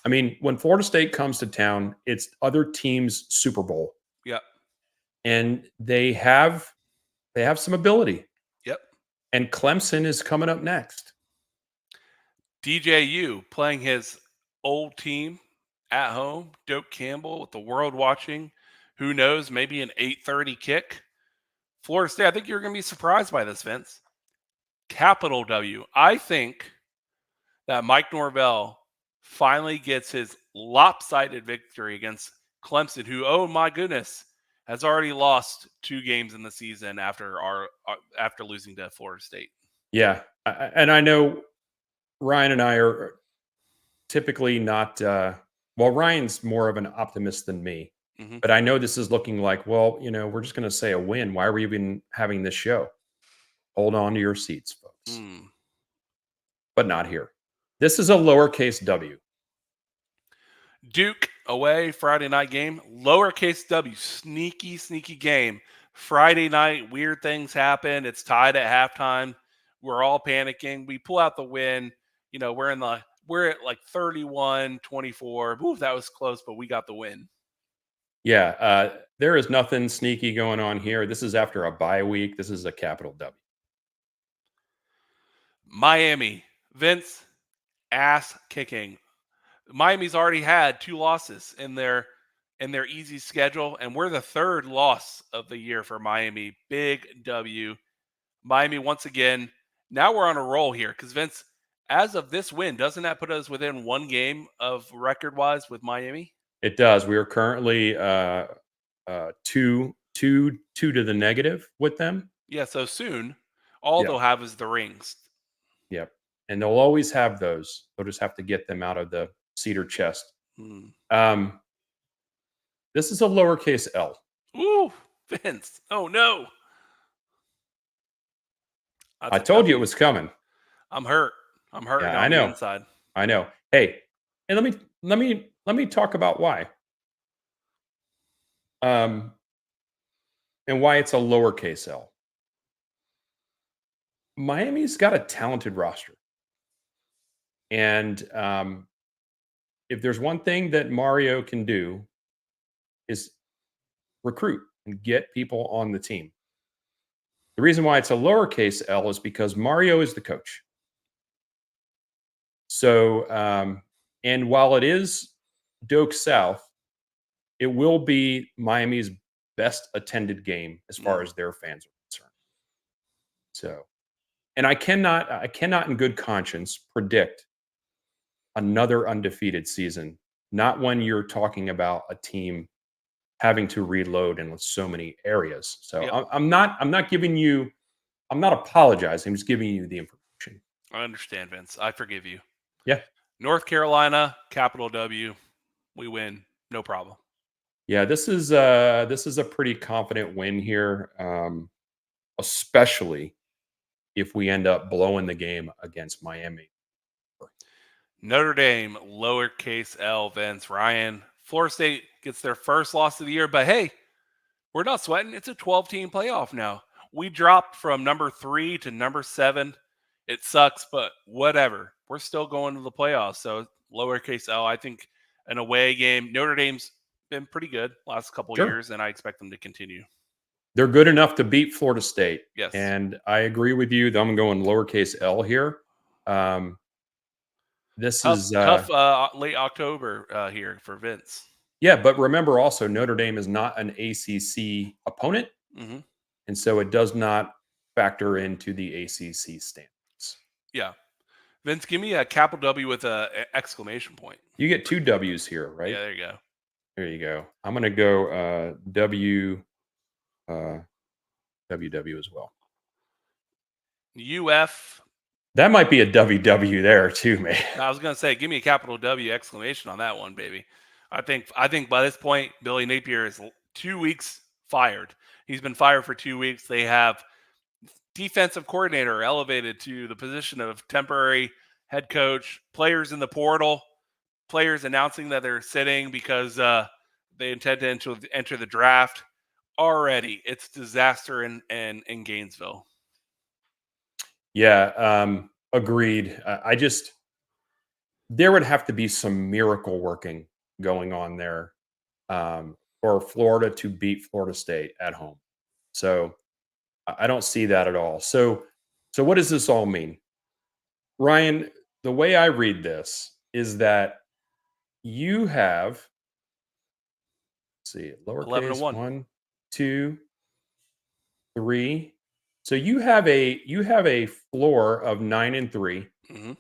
When Florida State comes to town, it's other teams' Super Bowl, Yep. and they have some ability. Yep. And Clemson is coming up next. DJU playing his old team at home. Doak Campbell with the world watching. Who knows? Maybe an 8:30 kick. Florida State. I think you're going to be surprised by this, Vince. Capital W. I think that Mike Norvell finally gets his lopsided victory against Clemson, who, oh my goodness, has already lost 2 games in the season after losing to Florida State. Yeah, and I know Ryan and I are typically not. Ryan's more of an optimist than me, but I know this is looking like, we're just going to say a win. Why are we even having this show? Hold on to your seats, folks. But not here. This is a lowercase W. Duke away, Friday night game. Lowercase W, sneaky game. Friday night, weird things happen. It's tied at halftime. We're all panicking. We pull out the win. We're at like 31-24. Ooh, that was close, but we got the win. Yeah, there is nothing sneaky going on here. This is after a bye week. This is a capital W. Miami, Vince, ass kicking. Miami's already had 2 losses in their easy schedule, and we're the 3rd loss of the year for Miami. Big W. Miami once again. Now we're on a roll here because Vince, as of this win, doesn't that put us within 1 game of record-wise with Miami? It does. We are currently 2 to the negative with them. Yeah, so soon, all they'll have is the rings. Yep. And they'll always have those. They'll just have to get them out of the cedar chest. This is a lowercase L. Ooh, Vince. Oh, no. I told you it was coming. I'm hurt. I'm hurting on the inside. I know. Hey, and let me talk about why. And why it's a lowercase L. Miami's got a talented roster. And if there's one thing that Mario can do is recruit and get people on the team. The reason why it's a lowercase L is because Mario is the coach. So, and while it is Doak South, it will be Miami's best attended game as far as their fans are concerned. So, and I cannot in good conscience predict another undefeated season. Not when you're talking about a team having to reload in so many areas. So I'm not apologizing. I'm just giving you the information. I understand, Vince. I forgive you. Yeah. North Carolina, capital W. We win. No problem. Yeah, this is a pretty confident win here, especially if we end up blowing the game against Miami. Notre Dame, lowercase L, Vince. Ryan. Florida State gets their first loss of the year, but hey, we're not sweating. It's a 12-team playoff now. We dropped from number 3 to number 7. It sucks, but whatever. We're still going to the playoffs. So lowercase L, I think an away game. Notre Dame's been pretty good last couple of years, and I expect them to continue. They're good enough to beat Florida State. Yes. And I agree with you. I'm going lowercase L here. This is tough late October here for Vince. Yeah, but remember also Notre Dame is not an ACC opponent, and so it does not factor into the ACC standings. Yeah, Vince, give me a capital W with an exclamation point. You get 2 W's here, right? Yeah, there you go. There you go. I'm going to go WW as well. UF. That might be a WW there too, man. I was going to say, give me a capital W exclamation on that one, baby. I think by this point, Billy Napier is 2 weeks fired. He's been fired for 2 weeks. They have defensive coordinator elevated to the position of temporary head coach, players in the portal, players announcing that they're sitting because they intend to enter the draft. Already, it's disaster in Gainesville. Yeah, agreed. There would have to be some miracle working going on there for Florida to beat Florida State at home. So I don't see that at all. So what does this all mean? Ryan, the way I read this is that you have, let's see, 11 to lowercase 1. 1, 2, 3. So you have a floor of 9-3, Mm-hmm.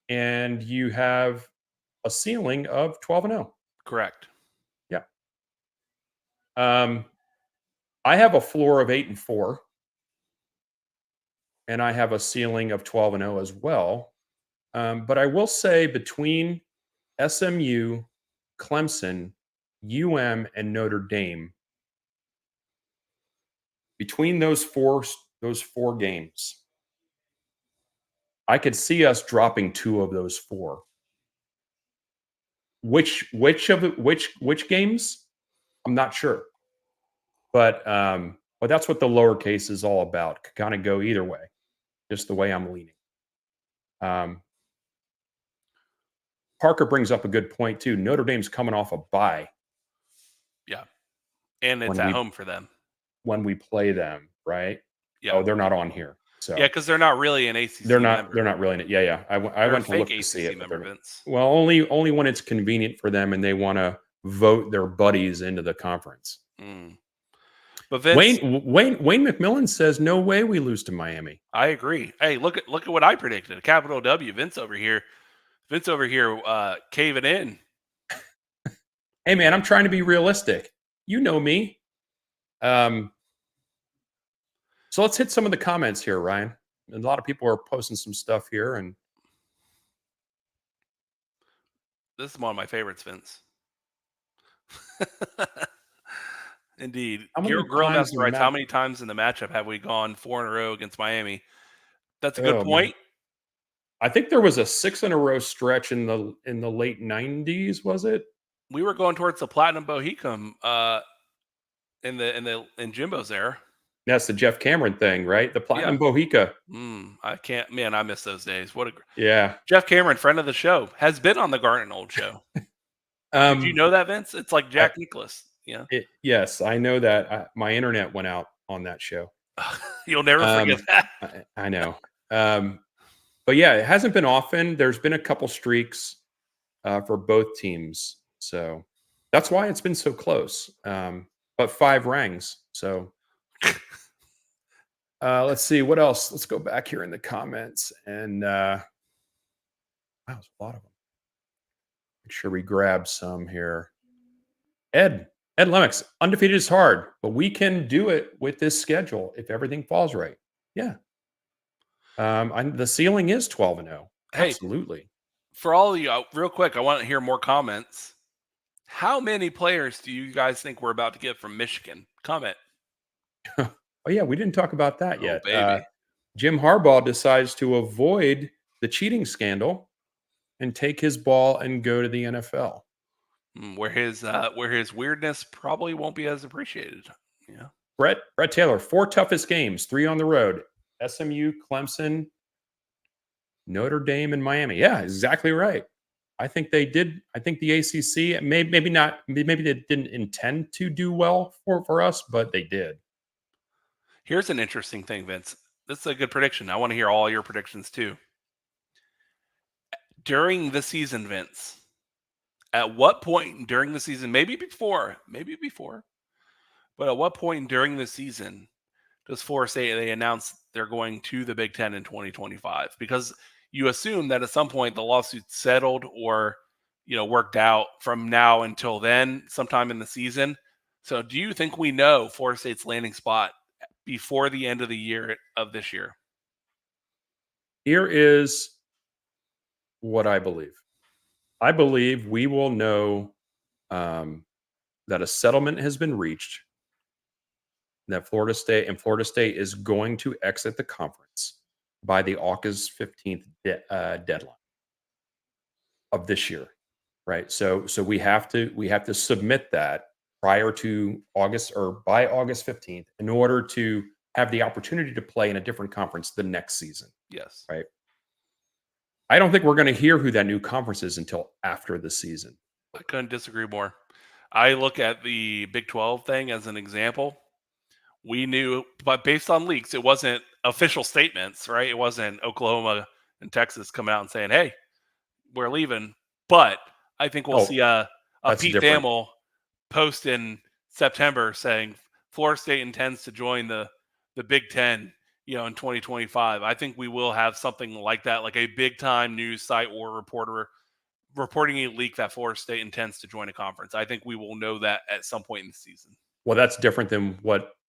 and you have a ceiling of 12-0. Correct. Yeah. I have a floor of 8-4, and I have a ceiling of 12-0 as well. But I will say between SMU, Clemson, and Notre Dame, between those four games, I could see us dropping 2 of those 4. Which games? I'm not sure. But that's what the lowercase is all about. Could kind of go either way, just the way I'm leaning. Parker brings up a good point too. Notre Dame's coming off a bye. Yeah. And it's at home for them. When we play them, right? Yeah. Oh, they're not on here. So yeah, because they're not really an ACC member. They're not really in it. Yeah. I went to look to see it. Member, Vince. Well, only when it's convenient for them and they want to vote their buddies into the conference. But Vince, Wayne McMillan says no way we lose to Miami. I agree. Hey, look at what I predicted. A capital W. Vince over here caving in. Hey man, I'm trying to be realistic. You know me. So let's hit some of the comments here, Ryan. A lot of people are posting some stuff here, and this is one of my favorites, Vince. Indeed. Grillmaster writes, how many times in the matchup have we gone 4 in a row against Miami? That's a good point. Man. I think there was a 6 in a row stretch in the late 90s, was it? We were going towards the Platinum Bohicum in Jimbo's era. That's the Jeff Cameron thing, right? The Platinum Bohica. I can't, man. I miss those days. Yeah. Jeff Cameron, friend of the show, has been on the Garnet Old show. Did you know that, Vince? It's like Jack Nicklaus. Yeah. Yes, I know that. My internet went out on that show. You'll never forget that. I know. But yeah, it hasn't been often. There's been a couple streaks for both teams, so that's why it's been so close. But 5 rings. So let's see what else. Let's go back here in the comments, and wow, there's a lot of them. Make sure we grab some here. Ed Lemix, undefeated is hard, but we can do it with this schedule if everything falls right. Yeah. The ceiling is 12-0. Hey, absolutely. For all of you, real quick, I want to hear more comments. How many players do you guys think we're about to get from Michigan? Comment. Oh yeah, we didn't talk about that yet. Baby. Jim Harbaugh decides to avoid the cheating scandal and take his ball and go to the NFL. Where his weirdness probably won't be as appreciated. Yeah. Brett Taylor, 4 toughest games, 3 on the road. SMU, Clemson, Notre Dame, and Miami. Yeah, exactly right. I think they did. I think the ACC, maybe not. Maybe they didn't intend to do well for us, but they did. Here's an interesting thing, Vince. This is a good prediction. I want to hear all your predictions too. During the season, Vince, at what point during the season, maybe before, but at what point during the season does Florida State, they announce they're going to the Big Ten in 2025? Because you assume that at some point the lawsuit's settled or, worked out from now until then, sometime in the season. So do you think we know Florida State's landing spot before the end of the year of this year? Here is what I believe. I believe we will know that a settlement has been reached, that Florida State is going to exit the conference. by the August 15th deadline of this year, right? So we have to submit that prior to August or by August 15th in order to have the opportunity to play in a different conference the next season, Yes. right? I don't think we're going to hear who that new conference is until after the season. I couldn't disagree more. I look at the Big 12 thing as an example. We knew, but based on leaks, it wasn't official statements, right? It wasn't Oklahoma and Texas coming out and saying, "Hey, we're leaving." But I think we'll see Oh, a that's Pete different. Thamel post in September saying Florida State intends to join the Big Ten, in 2025. I think we will have something like that, like a big time news site or reporter reporting a leak that Florida State intends to join a conference. I think we will know that at some point in the season. Well, that's different than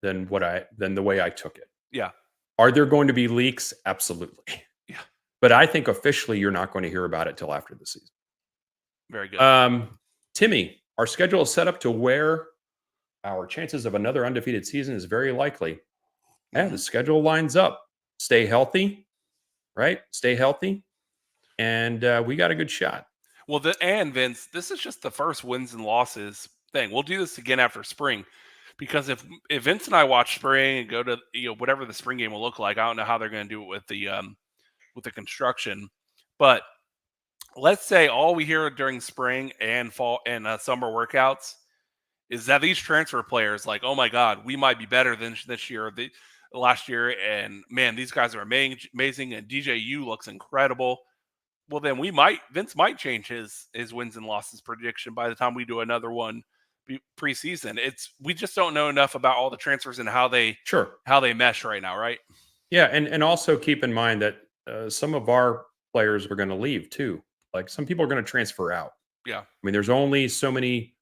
the way I took it. Yeah. Are there going to be leaks? Absolutely. Yeah. But I think officially you're not going to hear about it till after the season. Very good. Timmy, our schedule is set up to where our chances of another undefeated season is very likely. Yeah, the schedule lines up. Stay healthy, right? Stay healthy, and we got a good shot. Well, and Vince, this is just the first wins and losses thing. We'll do this again after spring, because if Vince and I watch spring and go to whatever the spring game will look like, I don't know how they're going to do it with the construction, but let's say all we hear during spring and fall and summer workouts is that these transfer players, like, oh my God, we might be better than this year, last year, and man, these guys are amazing, and DJU looks incredible. Well, then Vince might change his wins and losses prediction by the time we do another one preseason. We just don't know enough about all the transfers and how they Sure. mesh right now, right? Yeah, and also keep in mind that some of our players were going to leave too. Like some people are going to transfer out. Yeah. I mean, there's only so many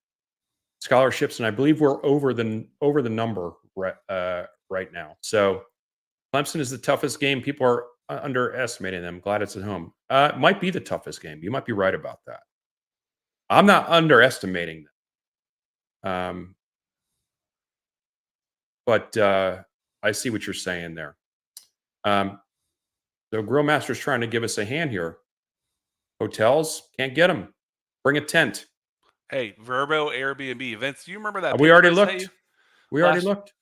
scholarships, and I believe we're over the number right now. So Clemson is the toughest game. People are underestimating them. Glad it's at home. It might be the toughest game. You might be right about that. I'm not underestimating them. But I see what you're saying there. So Grillmaster's trying to give us a hand here. Hotels, can't get them. Bring a tent. Hey, Verbo Airbnb. Vince, do you remember that We picture already I sent you? looked. We already last- looked.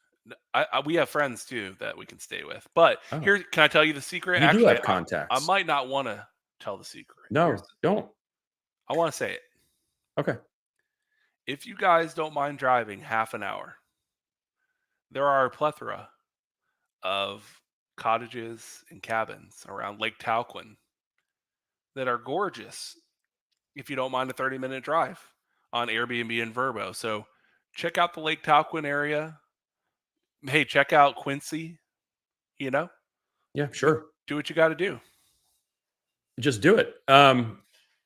we have friends too that we can stay with. But Oh. here, can I tell you the secret? You do Actually, have contacts. I might not want to tell the secret. No, don't. I want to say it. Okay. If you guys don't mind driving half an hour, there are a plethora of cottages and cabins around Lake Talquin that are gorgeous if you don't mind a 30-minute drive on Airbnb and Verbo. So check out the Lake Talquin area. Hey, check out Quincy, Yeah, sure. do what you got to do. Just do it.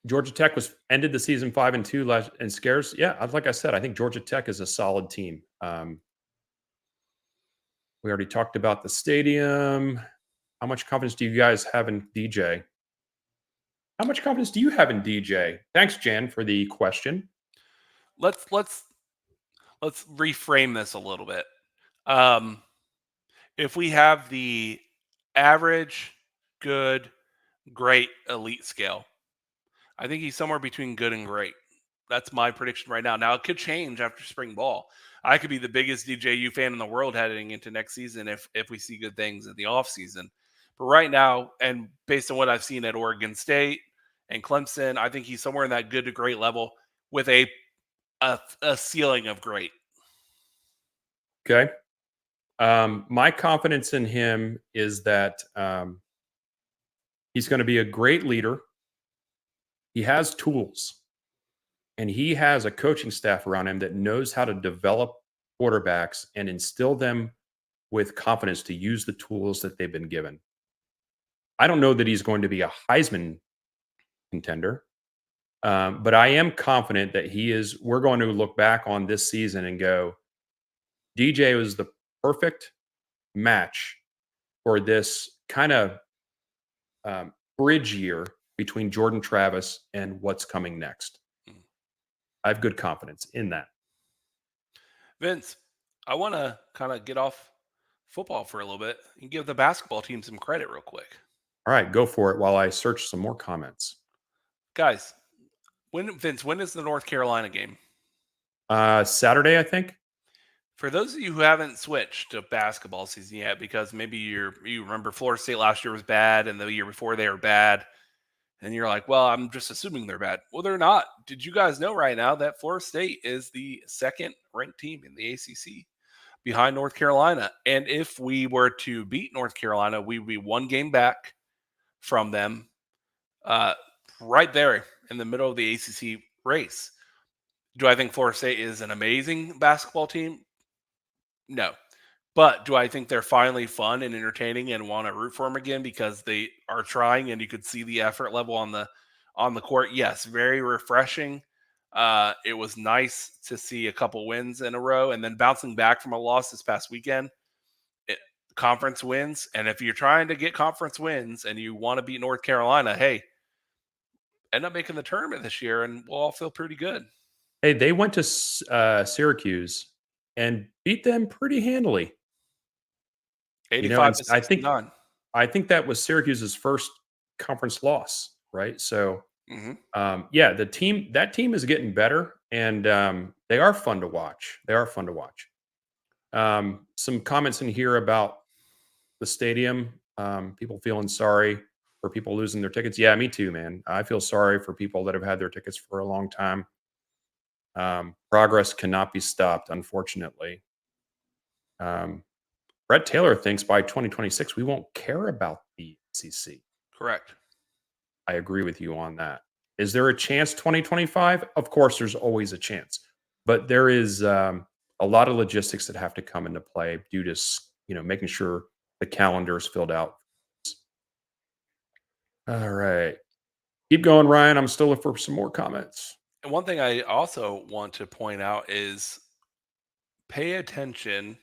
Georgia Tech ended the season 5-2 last and scares. Yeah, like I said, I think Georgia Tech is a solid team. We already talked about the stadium. How much confidence do you guys have in DJ? How much confidence do you have in DJ? Thanks, Jan, for the question. Let's reframe this a little bit. If we have the average, good, great, elite scale, I think he's somewhere between good and great. That's my prediction right now. Now, it could change after spring ball. I could be the biggest DJU fan in the world heading into next season if we see good things in the offseason. But right now, and based on what I've seen at Oregon State and Clemson, I think he's somewhere in that good to great level with a ceiling of great. Okay. My confidence in him is that he's going to be a great leader. He has tools, and he has a coaching staff around him that knows how to develop quarterbacks and instill them with confidence to use the tools that they've been given. I don't know that he's going to be a Heisman contender, but I am confident that he is. We're going to look back on this season and go, DJ was the perfect match for this kind of bridge year between Jordan Travis and what's coming next. I have good confidence in that. Vince, I want to kind of get off football for a little bit and give the basketball team some credit real quick. All right, go for it while I search some more comments. Guys, when is the North Carolina game? Saturday, I think. For those of you who haven't switched to basketball season yet, because maybe you remember Florida State last year was bad and the year before they were bad, and you're like, well, I'm just assuming they're bad. Well, they're not. Did you guys know right now that Florida State is the second ranked team in the ACC behind North Carolina? And if we were to beat North Carolina, we would be one game back from them, uh, right there in the middle of the ACC race. Do I think Florida State is an amazing basketball team? No. But do I think they're finally fun and entertaining and want to root for them again because they are trying and you could see the effort level on the court? Yes, very refreshing. It was nice to see a couple wins in a row and then bouncing back from a loss this past weekend. It, conference wins, and if you're trying to get conference wins and you want to beat North Carolina, hey, end up making the tournament this year, and we'll all feel pretty good. Hey, they went to Syracuse and beat them pretty handily. And 85 to I think 69. that was Syracuse's first conference loss, right? So, Hmm. yeah, that team is getting better, and they are fun to watch. They are fun to watch. Some comments in here about the stadium. People feeling sorry for people losing their tickets. Yeah, me too, man. I feel sorry for people that have had their tickets for a long time. Progress cannot be stopped, unfortunately. Um, Brett Taylor thinks by 2026 we won't care about the ACC. Correct. I agree with you on that. Is there a chance 2025? Of course, there's always a chance, but there is a lot of logistics that have to come into play due to making sure the calendar is filled out. All right, keep going, Ryan. I'm still looking for some more comments. And one thing I also want to point out is pay attention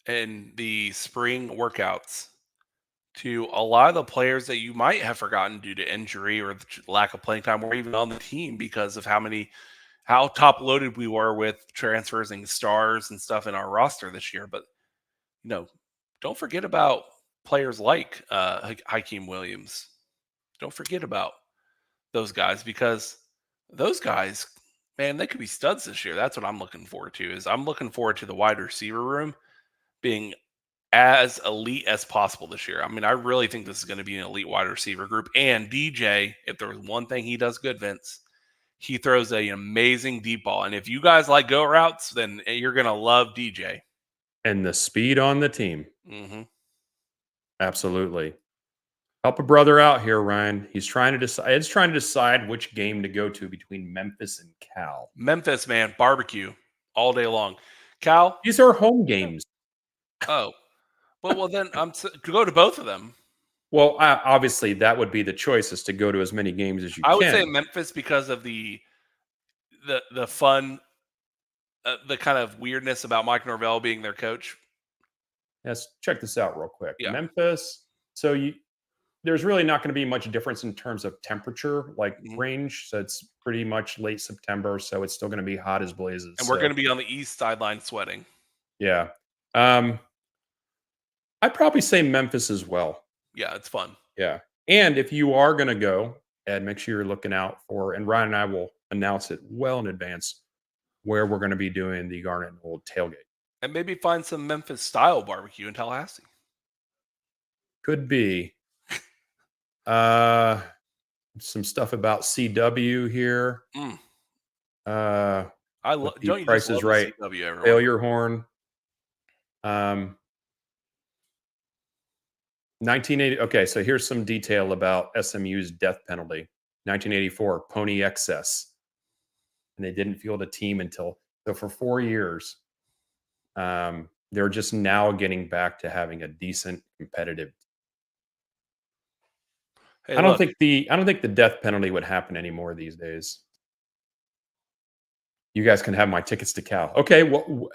in the spring workouts to a lot of the players that you might have forgotten due to injury or the lack of playing time or even on the team because of how top loaded we were with transfers and stars and stuff in our roster this year. But you know, don't forget about players like Hakeem Williams. Don't forget about those guys because those guys, man, they could be studs this year. That's what I'm looking forward to. Is I'm looking forward to the wide receiver room being as elite as possible this year. I mean, I really think this is going to be an elite wide receiver group. And DJ, if there was one thing he does good, Vince, he throws an amazing deep ball. And if you guys like go routes, then you're going to love DJ. And the speed on the team. Hmm. Absolutely. Help a brother out here, Ryan. He's trying to decide. Ed's trying to decide which game to go to between Memphis and Cal. Memphis, man, barbecue all day long. Cal, These are home games. oh, well then go to both of them. Well, obviously, that would be the choice, is to go to as many games as you I would can. say Memphis because of the fun, the kind of weirdness about Mike Norvell being their coach. Let's check this out real quick. Yeah. Memphis. So there's really not going to be much difference in terms of temperature, like Mhm. range. So it's pretty much late September. So it's still going to be hot as blazes. And we're going to be on the east sideline sweating. Yeah. I'd probably say Memphis as well. Yeah, it's fun. Yeah. And if you are going to go, Ed, make sure you're looking out for, and Ryan and I will announce it well in advance, where we're going to be doing the Garnet and Old tailgate. And maybe find some Memphis style barbecue in Tallahassee. Could be. Some stuff about CW here. Mm. Don't you Price just is love Right. the CW, everyone? Failure horn. 1980. Okay, so here's some detail about SMU's death penalty. 1984, pony excess, and they didn't field a team until for 4 years. They're just now getting back to having a decent competitive. Hey, I don't look, think the death penalty would happen anymore these days. You guys can have my tickets to Cal. Okay, well,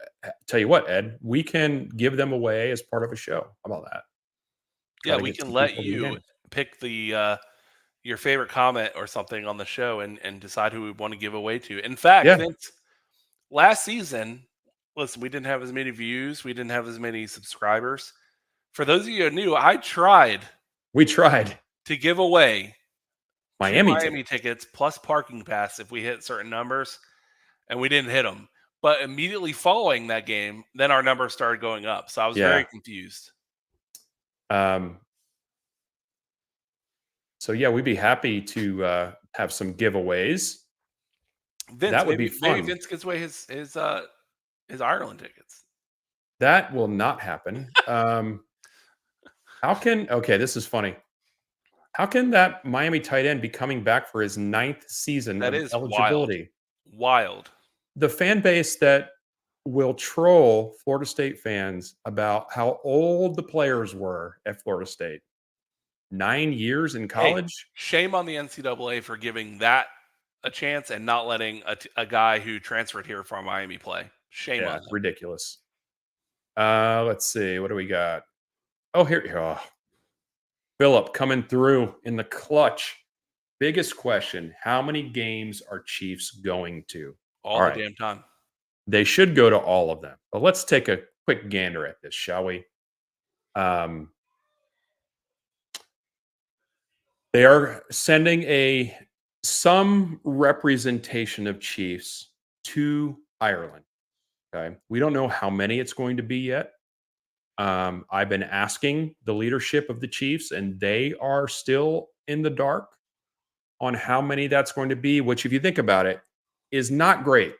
tell you what, Ed, we can give them away as part of a show. How about that? yeah, Gotta we get can some let people to the you game. pick your favorite comment or something on the show and decide who we want to give away to. In fact, Yeah. Vince, last season, listen, we didn't have as many views, we didn't have as many subscribers. For those of you who are new, I tried We tried. to give away 2 Miami Miami ticket. tickets plus parking pass if we hit certain numbers, and we didn't hit them. But immediately following that game, then our numbers started going up. So I was very Yeah. confused. Um, so yeah, we'd be happy to have some giveaways. Vince, That would be maybe fun. Vince gives away his Ireland tickets. That will not happen. Okay, this is funny. How can that Miami tight end be coming back for his 9th season That of is wild. eligibility? Wild. The fan base that will troll Florida State fans about how old the players were at Florida State. 9 years in Hey, college? shame on the NCAA for giving that a chance and not letting a guy who transferred here from Miami play. Shame on Yeah, them. ridiculous. Let's see. What do we got? Here. Oh, Philip coming through in the clutch. Biggest question: how many games are Chiefs going to? All All the right, damn time. they should go to all of them. But let's take a quick gander at this, shall we? Um, they are sending some representation of Chiefs to Ireland. Okay, we don't know how many it's going to be yet. I've been asking the leadership of the Chiefs, and they are still in the dark on how many that's going to be, which, if you think about it, is not great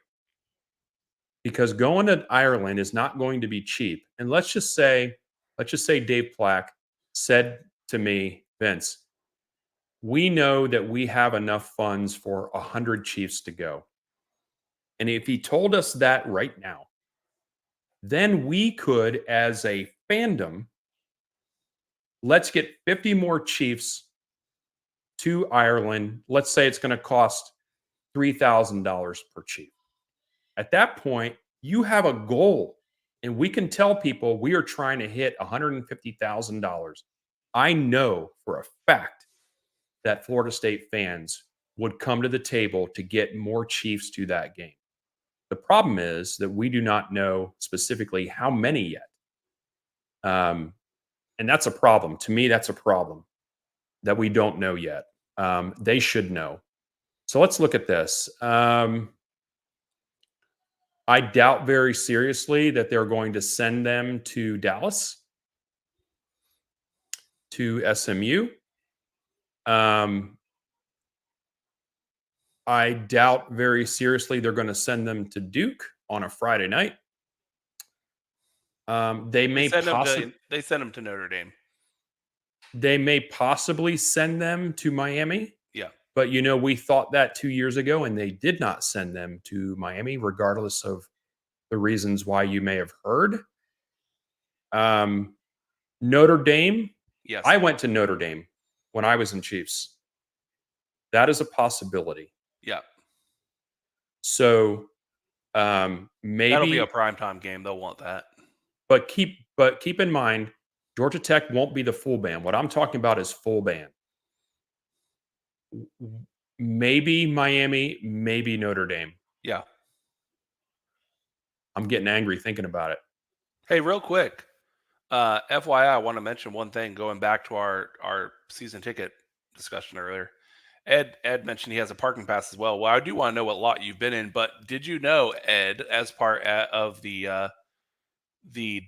because going to Ireland is not going to be cheap. And let's just say Dave Plack said to me, Vince, we know that we have enough funds for 100 Chiefs to go. And if he told us that right now, then we could, as a fandom, let's get 50 more Chiefs to Ireland. Let's say it's going to cost $3,000 per Chief. At that point, you have a goal, and we can tell people we are trying to hit $150,000. I know for a fact that Florida State fans would come to the table to get more Chiefs to that game. The problem is that we do not know specifically how many yet. And that's a problem. To me, that's a problem that we don't know yet. They should know. So let's look at this. I doubt very seriously that they're going to send them to Dallas, to SMU. I doubt very seriously they're going to send them to Duke on a Friday night. They They may send him possibly to they send him to Notre Dame. send them to Miami, Yeah. but we thought that 2 years ago, and they did not send them to Miami, regardless of the reasons why you may have heard. Notre Dame. Yes. I went to Notre Dame when I was in Chiefs. That is a possibility. Yeah. So That'll be a maybe, primetime game. They'll want that. but keep in mind, Georgia Tech won't be the full band. What I'm talking about is full band. Maybe Miami, maybe Notre Dame. Yeah. I'm getting angry thinking about it. Hey, real quick. FYI, I want to mention one thing going back to our season ticket discussion earlier. Ed mentioned he has a parking pass as well. Well, I do want to know what lot you've been in, but did you know, Ed, as part of the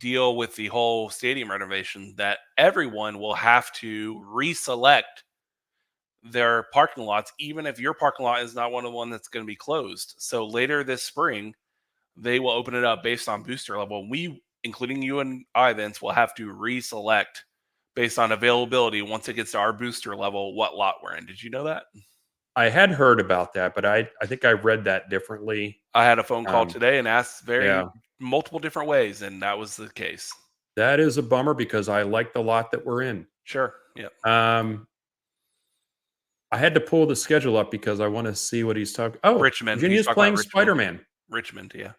deal with the whole stadium renovation, that everyone will have to reselect their parking lots, even if your parking lot is not one of the one that's going to be closed. So later this spring, they will open it up based on booster level. We, including you and I, Vince, will have to reselect based on availability once it gets to our booster level what lot we're in. Did you know that? I had heard about that, but I think I read that differently. I had a phone call today and asked Yeah, multiple different ways, and that was the case. that is a bummer because I like the lot that we're in. Sure. Yeah. I had to pull the schedule up because I want to see what he's talking. Oh, Richmond. He's Virginia's talking about playing Richmond. Spider-Man Richmond. Yeah.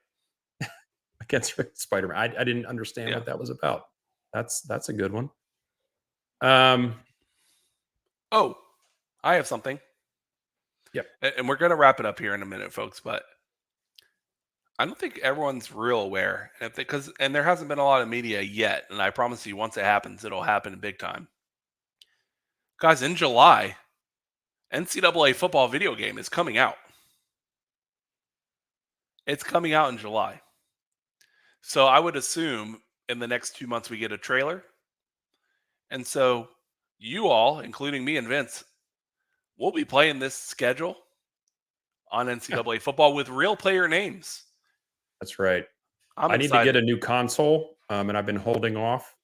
against Spider-Man. I didn't understand Yeah. what that was about. That's a good one. Um, Oh, I have something. Yep. And we're going to wrap it up here in a minute, folks, but I don't think everyone's real aware, and there hasn't been a lot of media yet. And I promise you, once it happens, it'll happen big time. Guys, in July, NCAA football video game is coming out. It's coming out in July. So I would assume in the next 2 months we get a trailer. And so you all, including me and Vince, we'll be playing this schedule on NCAA football with real player names. That's right. I'm I need to get excited. a new console, and I've been holding off.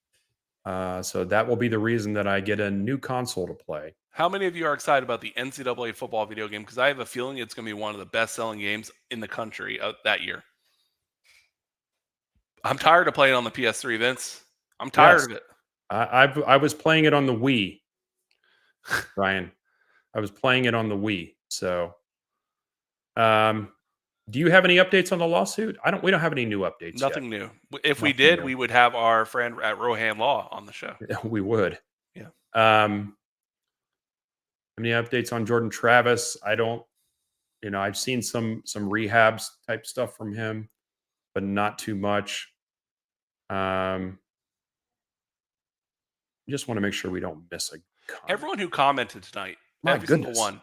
So that will be the reason that I get a new console to play. How many of you are excited about the NCAA football video game? Because I have a feeling it's going to be one of the best-selling games in the country that year. I'm tired of playing on the PS3, Vince. I'm tired Yes, of it. I was playing it on the Wii, Ryan. I was playing it on the Wii. So, do you have any updates on the lawsuit? We don't have any new updates yet. Nothing new. If we Nothing did, new. we would have our friend at Rohan Law on the show. We would. Yeah. Any updates on Jordan Travis? I don't. I've seen some rehabs type stuff from him, but not too much. Just want to make sure we don't miss a comment. Everyone who commented tonight, My every single goodness. one,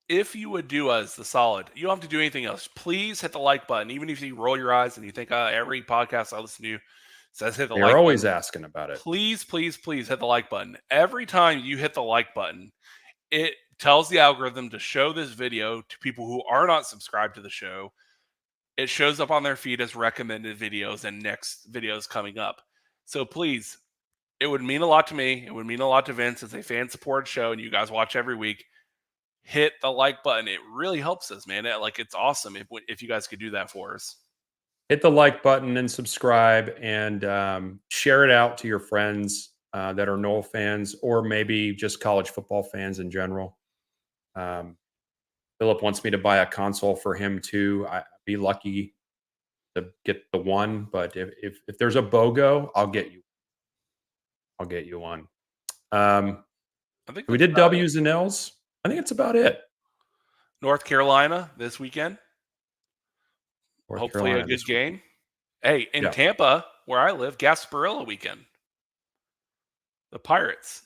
if you would do us the solid, you don't have to do anything else. Please hit the like button. Even if you roll your eyes and you think every podcast I listen to says hit the like They're always button. asking about it. Please, please, please hit the like button. Every time you hit the like button, it tells the algorithm to show this video to people who are not subscribed to the show. It shows up on their feed as recommended videos and next videos coming up. So please, it would mean a lot to me. It would mean a lot to Vince as a fan-supported show, and you guys watch every week. Hit the like button. It really helps us, man. It's awesome if you guys could do that for us. Hit the like button and subscribe, and share it out to your friends that are Noel fans, or maybe just college football fans in general. Philip wants me to buy a console for him too. I'd be lucky to get the one, but if there's a BOGO, I'll get you. I'll get you one. I think We did W's and L's. I think it's about it. North Carolina this weekend. North Hopefully Carolina a good this weekend. game. Hey, in Tampa, where I live, Gasparilla weekend. The Pirates.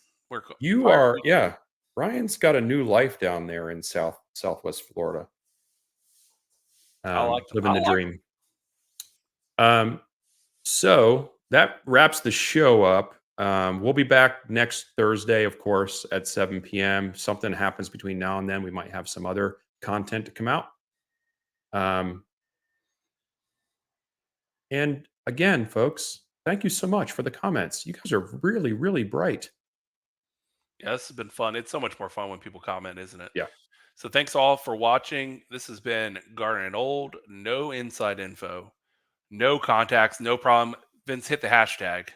You are, yeah. Ryan's got a new life down there in Southwest Florida. Living the dream. So that wraps the show up. We'll be back next Thursday, of course, at 7 p.m. Something happens between now and then. We might have some other content to come out. And again, folks, thank you so much for the comments. You guys are really, really bright. Yeah, this has been fun. It's so much more fun when people comment, isn't it? Yeah. So thanks all for watching. This has been Garden and Old. No inside info. No contacts. No problem. Vince, hit the hashtag.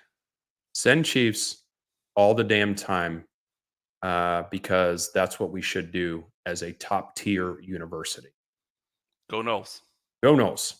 Send Chiefs all the damn time, because that's what we should do as a top tier university. Go Noles. Go Noles.